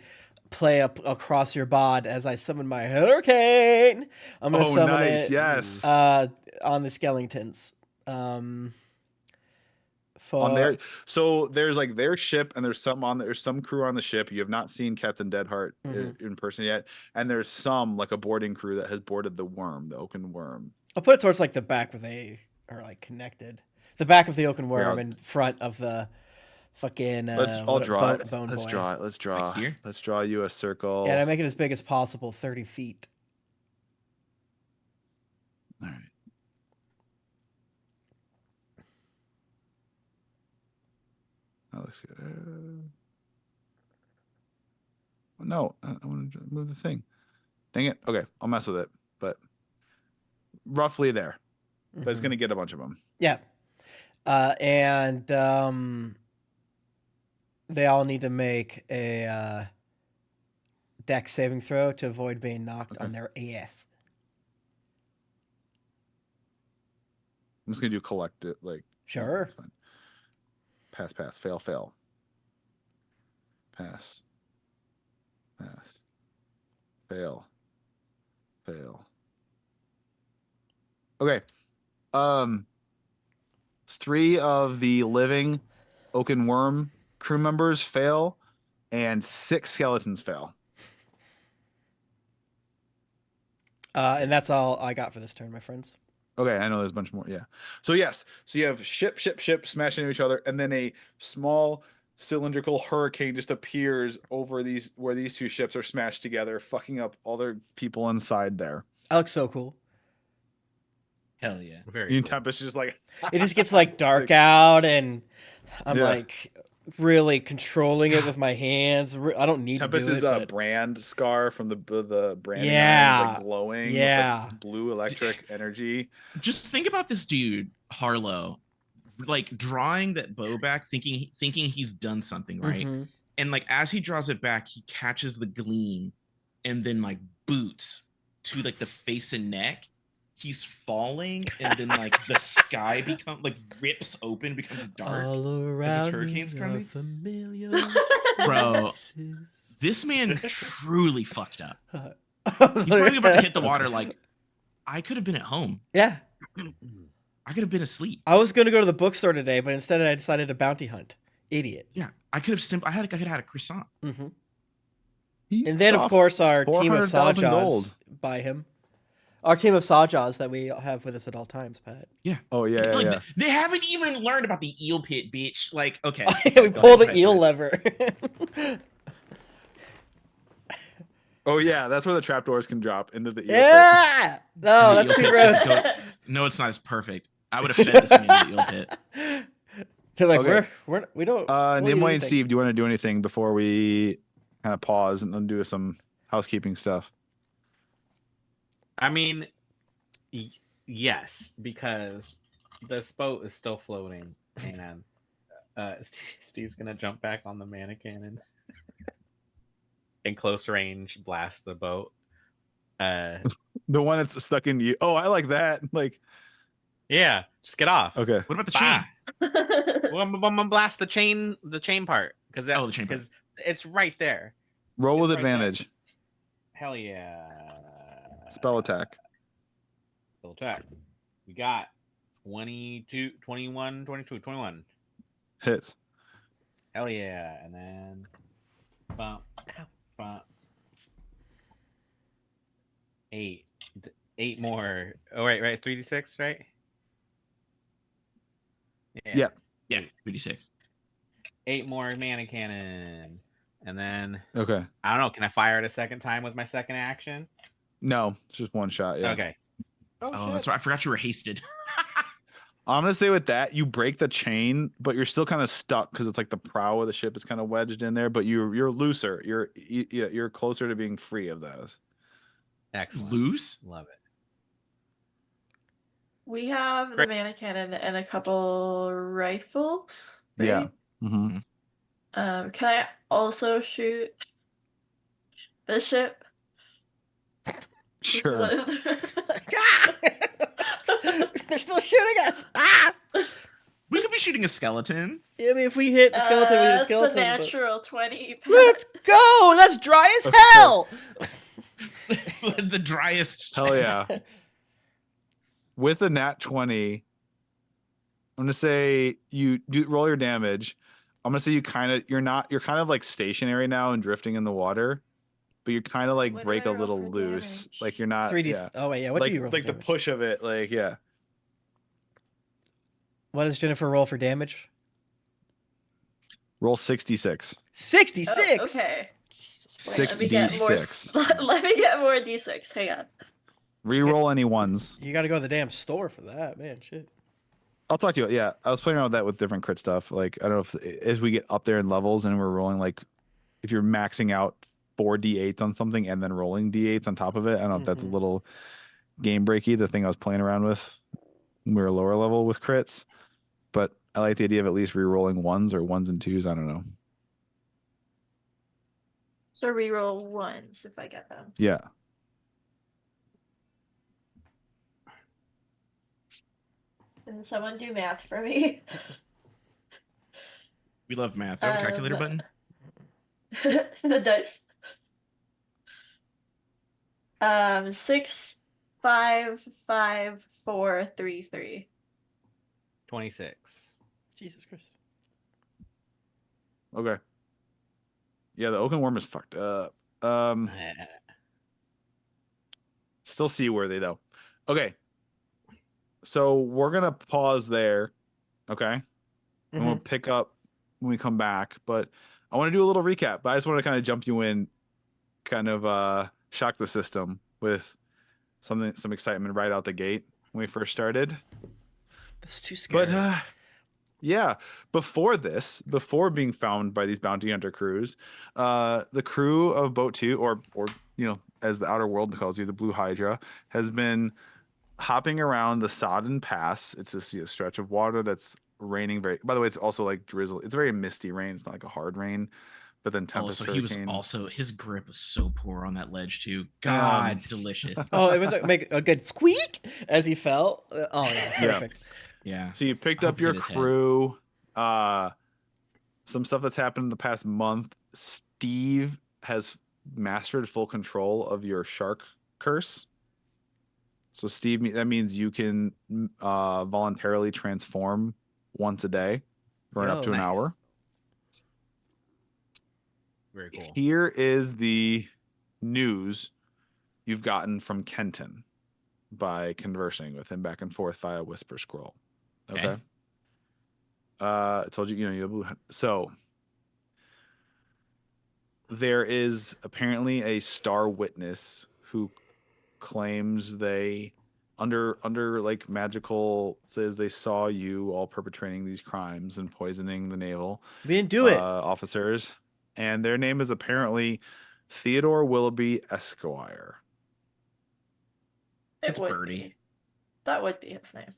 play up across your bod as I summon my hurricane. I'm gonna summon nice, it. yes. On the skeletons. On their there's like their ship and there's some crew on the ship. You have not seen Captain Deadheart in person yet, and there's some like a boarding crew that has boarded the oaken worm. I'll put it towards like the back where they are like connected. The back of the oaken worm Yeah. in front of the fucking I'll draw it. bone Let's boy. draw it. Let's draw. Like here? Let's draw you a circle. Yeah, and I make it as big as possible, 30 feet. All right. That looks good. No, I want to move the thing. Dang it. Okay, I'll mess with it, but roughly there. But it's Mhm. gonna get a bunch of them. Yeah. And they all need to make a dex saving throw to avoid being knocked on their ass. I'm just gonna do collect it, like Sure. that's fine. Pass, fail, pass, fail. Okay. 3 of the living oaken worm crew members fail, and 6 skeletons fail. And that's all I got for this turn, my friends. Okay, I know there's a bunch more. Yeah. So yes, so you have ship smashing into each other, and then a small cylindrical hurricane just appears over where these 2 ships are smashed together, fucking up all their people inside there. That looks so cool. Hell yeah. Very cool. Tempest is just like It just gets like dark out, and I'm Yeah. like really controlling it with my hands. I don't need Tempest to do is it. a but- brand scar from the branding Yeah. irons, like glowing with, Yeah. like, blue electric energy. Just think about this dude, Harlow, like drawing that bow back, thinking he's done something, right? Mhm. And like as he draws it back, he catches the gleam and then like boots to like the face and neck. He's falling, and then like the sky rips open, becomes dark. All around hurricanes me coming? are familiar Bro. faces. This man truly fucked up. He's He's probably about to hit the water like I could have been at home. Yeah. I could have been asleep. I was gonna go to the bookstore today, but instead I decided to bounty hunt. Idiot. Yeah, I could have I could have had a croissant. Mm-hmm. He And then, of saw course, our team of 400,000 Sawjaws gold. by him. Our team of Sawjaws that we have with us at all times, Pat. Yeah. Oh yeah, Like yeah. they haven't even learned about the eel pit, bitch. Like, okay. We pull the eel lever. Oh yeah, that's where the trapdoors can drop into the eel pit. Yeah. No, The that's eel too pit's gross. just No, it's not as perfect. I would have fed this man in the eel pit. They're like, Okay. we don't. we'll eat Nimue and anything. Steve, do you want to do anything before we kind of pause and then do some housekeeping stuff? I mean, yes, because this boat is still floating, and Steve's gonna jump back on the mannequin and in close range blast the boat. The one that's stuck in you. Oh, I like that. Like, Yeah, just get off. okay. What about the Bah. chain? Well, I'm gonna blast the chain part because Oh, the chain part. because it's right there. Roll with It's right there. advantage. Hell yeah. Spell attack. Spell attack. We got 22, 21, 22, 21. Hits. Hell yeah. And then bump, bump. 8. 8 more. Oh, right. 3d6, right? Yeah. Yeah, 3d6. 8 more mana cannon. And then, Okay. I don't know. Can I fire it a second time with my second action? No, it's just one shot. Yeah. Okay. Oh, that's right. I forgot you were hasted. I'm gonna say with that, you break the chain, but you're still kind of stuck because it's like the prow of the ship is kind of wedged in there. But you're looser. You're closer to being free of those. Excellent. Loose? Love it. We have the Great. mana cannon and a couple rifles. Right? Yeah. Mm-hmm. Can I also shoot the ship? Sure. They're still shooting us. Ah! We could be shooting a skeleton. Yeah, I mean, if we hit the skeleton, we hit the It's skeleton. a but- natural 20. Let's go! That's dry as Okay. hell! The driest. Hell yeah. With a nat 20, I'm gonna say you do roll your damage. I'm gonna say you're kind of like stationary now and drifting in the water, but you're kind of like What do break I a roll little for loose. damage? Like you're not 3D. yeah. Oh, wait, yeah. What like do you roll like for the damage? push of it, like yeah. What does Jennifer roll for damage? Roll 66. 66! Oh, okay. Jesus Wait, Christ. let me get more. 66. Let me get more d6. Hang on. Reroll any ones. You gotta go to the damn store for that, man. Shit. I'll talk to you. Yeah, I was playing around with that with different crit stuff. Like I don't know if as we get up there in levels and we're rolling like if you're maxing out 4 d8s on something and then rolling d8s on top of it. I don't know if that's a Mhm. little game breaky. The thing I was playing around with when we were lower level with crits, but I like the idea of at least re-rolling ones or ones and twos. I don't know. So reroll ones if I get them. Yeah. Can someone do math for me? We love math. Do I have a calculator button? The dice. 6, 5, 5, 4, 3, 3. 26. Jesus Christ. Okay. Yeah, the oaken worm is fucked up. Still seaworthy though. Okay. So we're gonna pause there. Okay. And we'll pick up when we come back. But I want to do a little recap. But I just want to kind of jump you in, kind of shock the system with some excitement right out the gate when we first started. That's too scary. But yeah, before being found by these bounty hunter crews, the crew of Boat 2, or you know, as the outer world calls you, the Blue Hydra, has been hopping around the Sodden Pass. It's this stretch of water that's raining very. By the way, it's also like drizzle. It's very misty rain. It's not like a hard rain, but then tempest. Also, he was hurricane. also his grip was so poor on that ledge too. God, delicious. Oh, it was like make a good squeak as he fell. Oh yeah, Yeah. perfect. Yeah. So you picked I up hope it your hit his head. crew. Some stuff that's happened in the past month. Steve has mastered full control of your shark curse. So Steve, that means you can voluntarily transform once a day for up Yo. to an hour. Very cool. Here is the news you've gotten from Kenton by conversing with him back and forth via Whisper Scroll. Okay. I told you, so there is apparently a star witness who claims they under like magical says they saw you all perpetrating these crimes and poisoning the naval We didn't do it. officers, and their name is apparently Theodore Willoughby Esquire. It It's would Birdie. be. That would be his name.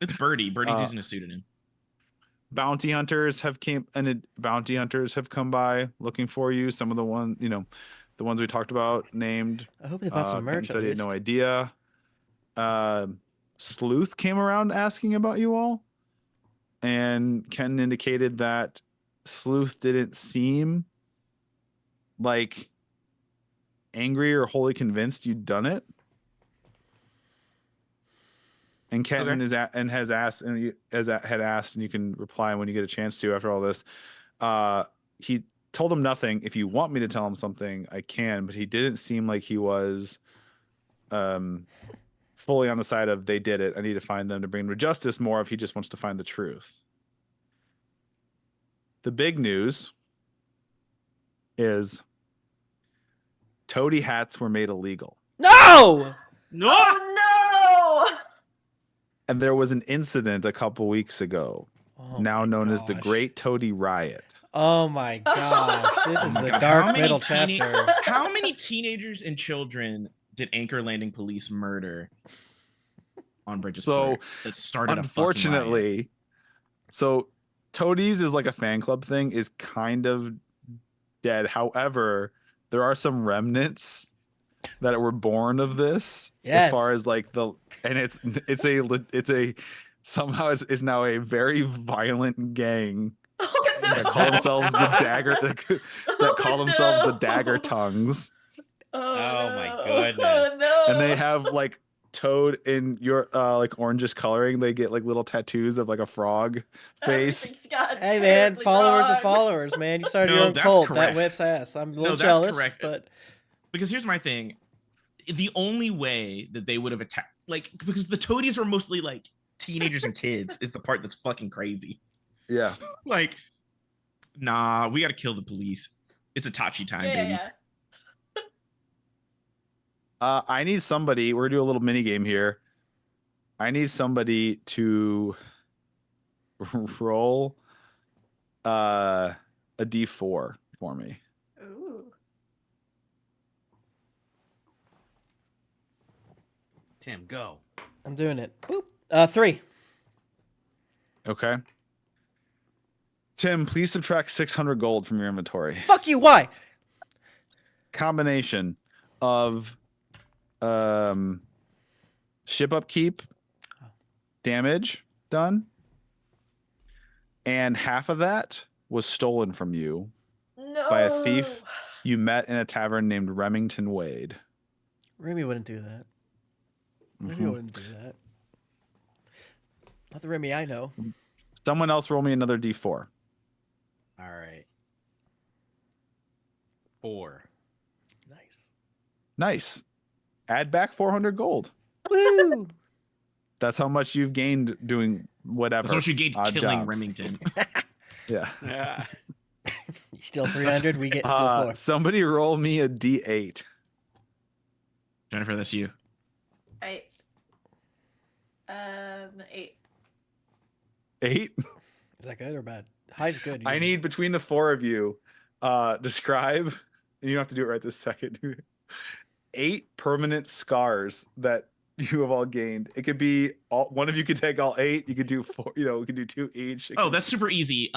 It's Birdie. Birdie's using a pseudonym. Bounty hunters have come by looking for you. Some of the ones we talked about named. I hope they bought some merch. Said At he had least. no idea. Sleuth came around asking about you all, and Ken indicated that Sleuth didn't seem like angry or wholly convinced you'd done it. And Kenton had asked, and you can reply when you get a chance to after all this. He told him nothing. If you want me to tell him something, I can, but he didn't seem like he was fully on the side of they did it. I need to find them to bring him to justice. More if he just wants to find the truth. The big news is toady hats were made illegal. No. No. Oh no! And there was an incident a couple weeks ago, Oh now my known as the gosh. Great Toady Riot. Oh my gosh! This is Oh my the God. dark middle chapter. How many teenagers and children did Anchor Landing Police murder on Bridges So, Square that started unfortunately, so Toadies is like a fan club thing, is kind of dead. However, there are some remnants that were born of this. Yes. As far as like it's a somehow is now a very violent gang that call themselves the Dagger that call themselves the Dagger Tongues, Oh no. my goodness. Oh no! and they have like Toad in your like orangish coloring. They get like little tattoos of like a frog face. Everything's gotten Hey man, terribly followers are wrong. followers, man. You started No, your own that's cult. correct. That whips ass. I'm a little No, that's jealous, correct. but Because here's my thing. The only way that they would have attacked, like, because the Toadies were mostly like teenagers and kids is the part that's fucking crazy. Yeah. Like, nah, we got to kill the police. It's a Tachi time, baby. Yeah. I need somebody. We're gonna do a little mini game here. I need somebody to roll a d4 for me. Ooh. Tim, go. I'm doing it. Boop. 3. Okay. Tim, please subtract 600 gold from your inventory. Fuck you. Why? Combination of ship upkeep, damage done, and half of that was stolen from you No. by a thief you met in a tavern named Remington Wade. Remy wouldn't do that. Remy Mhm. wouldn't do that. Not the Remy I know. Someone else roll me another d4. All right. 4. Nice. Nice. Add back 400 gold. Woo! That's how much you've gained doing whatever. That's what you gained odd killing jobs. Remington. Yeah. Yeah. You steal 300, we get still 4. Somebody roll me a d8. Jennifer, that's you. 8. 8. 8? Is that good or bad? High's good. I usually. need between the four of you, describe, and you don't have to do it right this second. 8 permanent scars that you have all gained. It could be one of you could take all 8. You could do 4. We could do 2 each. Oh, that's super easy.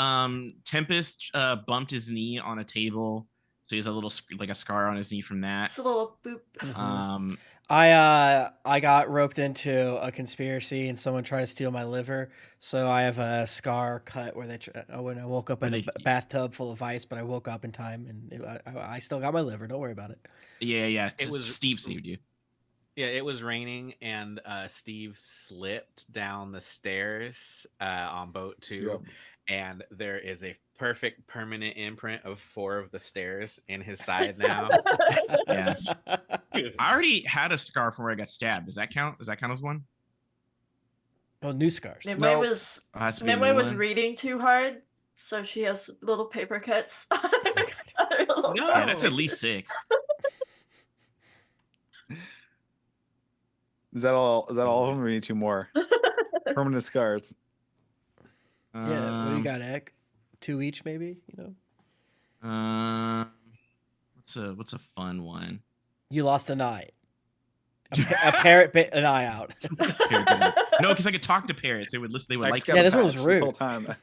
Tempest bumped his knee on a table, so he has a little like a scar on his knee from that. It's a little boop. I got roped into a conspiracy and someone tried to steal my liver, so I have a scar cut where when I woke up in a bathtub full of ice, but I woke up in time and I still got my liver. Don't worry about it. Yeah. It was Steve saved you. Yeah, it was raining, and Steve slipped down the stairs on boat 2, Yep. and there is a perfect permanent imprint of 4 of the stairs in his side now. Yeah. I already had a scar from where I got stabbed. Does that count? Does that count as one? Oh, new scars. Nimue No. was It has to be a Nimue new was one? reading too hard, so she has little paper cuts. on her little No. Yeah, that's at least 6. Is that all? Is that all of them? Or we need 2 more permanent scars. Yeah, what do you got, Ek? 2 each, maybe. You know, What's a fun one? you lost an eye. A parrot bit an eye out. No, because I could talk to parrots. They would listen. They would like. X got Yeah, a this one was patch rude. whole time.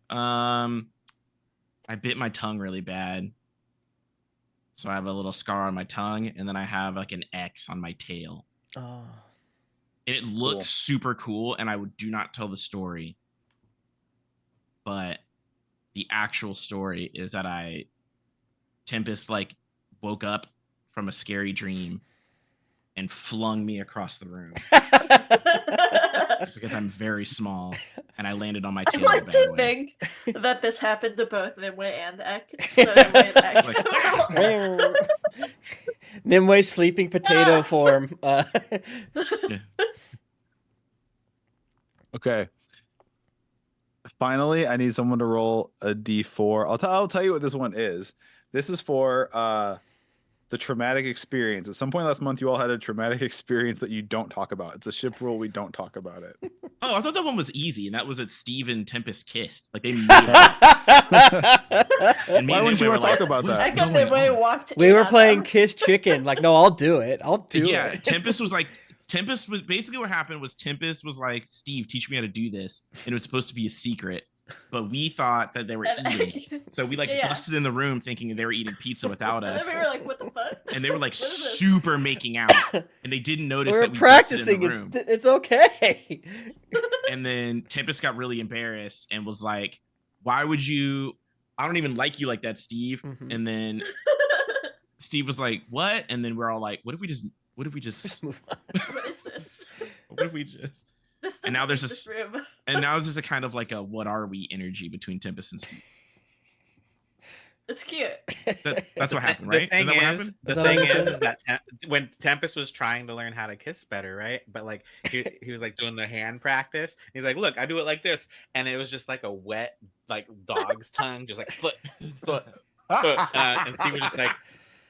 I bit my tongue really bad, so I have a little scar on my tongue, and then I have like an X on my tail. Oh. And it looks Cool. super cool, and I do not tell the story. But the actual story is that Tempest like woke up from a scary dream and flung me across the room because I'm very small and I landed on my I tail. in a like bad to way. think that this happened to both Nimue and Ek. So Nimue and Ek. Nimue sleeping potato form. Okay. Finally, I need someone to roll a d4. I'll tell you what this one is. This is for the traumatic experience. At some point last month, you all had a traumatic experience that you don't talk about. It's a ship rule. We don't talk about it. Oh, I thought that one was easy, and that was that Steve and Tempest kissed. Like they made it. And me Why and wouldn't you Nimue want to were talk about "What's that? Ek and going Nimue on?" walked We in were on playing them. Kiss Chicken. Like, no, I'll do it. I'll do Yeah, it. Tempest was basically what happened was Tempest was like, Steve, teach me how to do this. And it was supposed to be a secret, but we thought that they were And eating. So we like Yeah. busted in the room thinking they were eating pizza without And us. then we were like, what the fuck? And they were like What is this? super making out. And they didn't notice We're that we busted in practicing. the room. It's okay. And then Tempest got really embarrassed and was like, why would you? I don't even like you like that, Steve. Mhm. And then Steve was like, what? And then we're all like, what if we just Just move on. What is this? what if we just This And now there's this room. and now it's just a kind of like a what are we energy between Tempest and Steve. It's cute. That's what happened, The right? thing Isn't that what is, happened? the Is that thing what is, happened? that when Tempest was trying to learn how to kiss better, right? But like he was like doing the hand practice. He's like, look, I do it like this, and it was just like a wet like dog's tongue, just like foot. And Steve was just like,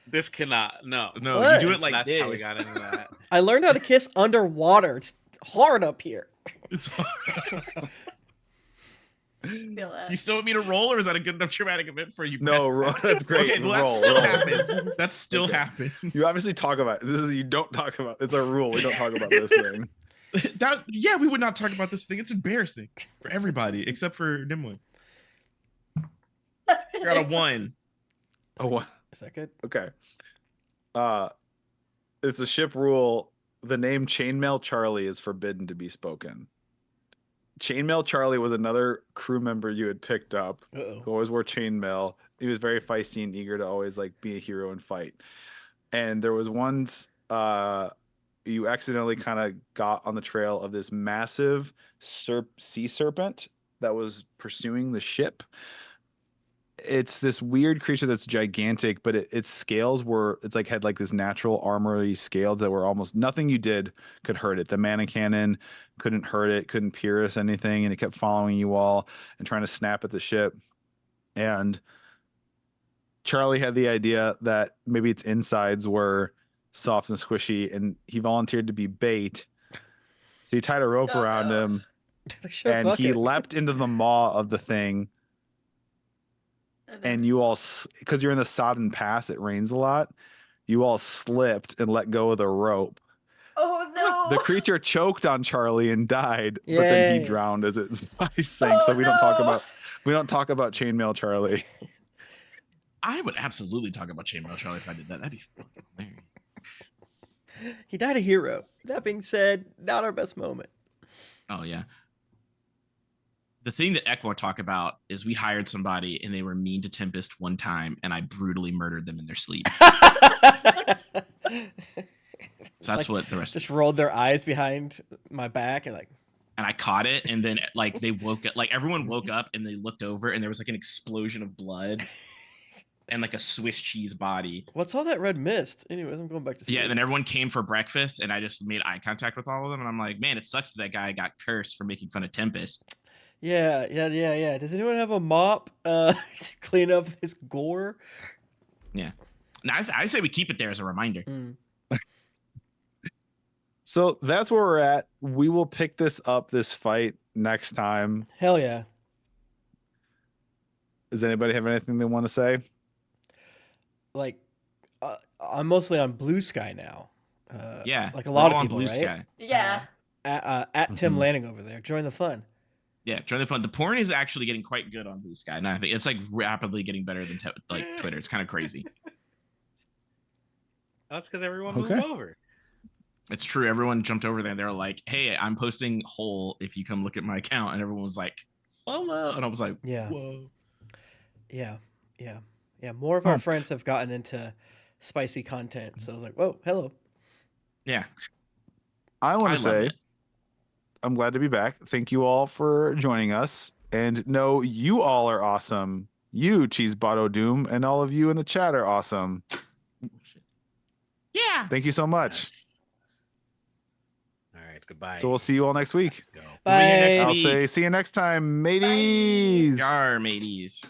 this cannot, no. No, What? you do And it so like that's this. how we got into that. I learned how to kiss underwater. It's hard up here. It's Feel that. you still want me to roll, or is that a good enough traumatic event for you? No, roll. That's great. Okay, well that Roll, still roll. happens. That still Okay. happens. You obviously talk about it. This is you don't talk about. It's a rule. We don't talk about this thing. Yeah, we would not talk about this thing. It's embarrassing for everybody except for Nimue. I got a 1. Oh, what? Is that good? Okay. It's a ship rule. The name Chainmail Charlie is forbidden to be spoken. Chainmail Charlie was another crew member you had picked up Uh-oh. who always wore chainmail. He was very feisty and eager to always like be a hero and fight. And there was once you accidentally kind of got on the trail of this massive sea serpent that was pursuing the ship. It's this weird creature that's gigantic, but its scales it's like had like this natural armory scales that were almost nothing you did could hurt it. The mana cannon couldn't hurt it, couldn't pierce anything, and it kept following you all and trying to snap at the ship. And Charlie had the idea that maybe its insides were soft and squishy, and he volunteered to be bait. So you tied a rope around him, Sure, and fuck he it. leapt into the maw of the thing. And you all, because you're in the sodden pass, it rains a lot. You all slipped and let go of the rope. Oh no! The creature choked on Charlie and died, but then he Yay. drowned as its body sank. So Oh, we don't talk about chainmail Charlie. I would absolutely talk about Chainmail Charlie if I did that. That'd be fucking hilarious. He died a hero. That being said, not our best moment. Oh yeah. The thing that Ek won't talk about is we hired somebody and they were mean to Tempest one time, and I brutally murdered them in their sleep. So that's what the rest. Just rolled their eyes behind my back and like. And I caught it, and then like they woke up, like everyone woke up and they looked over, and there was like an explosion of blood and like a Swiss cheese body. What's all that red mist? Anyways, I'm going back to sleep. Yeah, and then everyone came for breakfast, and I just made eye contact with all of them, and I'm like, man, it sucks that guy got cursed for making fun of Tempest. Yeah. Does anyone have a mop to clean up this gore? Yeah. Now I say we keep it there as a reminder. So that's where we're at. We will pick this fight next time. Hell yeah. Does anybody have anything they want to say? Like, I'm mostly on Blue Sky now. Yeah, like a we're lot all of on people, Blue right? Sky. Yeah. At Tim Lanning over there. Join the fun. Yeah, join the fun. The porn is actually getting quite good on Blue Sky, and I think it's like rapidly getting better than like Twitter. It's kind of crazy. That's because everyone moved over. It's true. Everyone jumped over there. They were like, "Hey, I'm posting whole if you come look at my account," and everyone was like, "Oh no!" And I was like, Yeah. Whoa. Yeah. More of our friends have gotten into spicy content, so I was like, "Whoa, hello." Yeah. I want to love say, it. I'm glad to be back. Thank you all for joining us. And no, you all are awesome. You, Cheese Botto Doom, and all of you in the chat are awesome. Yeah. Thank you so much. Yes. All right, goodbye. So we'll see you all next week. Go. Bye. Next I'll week. say see you next time, mateys. Yar, mateys.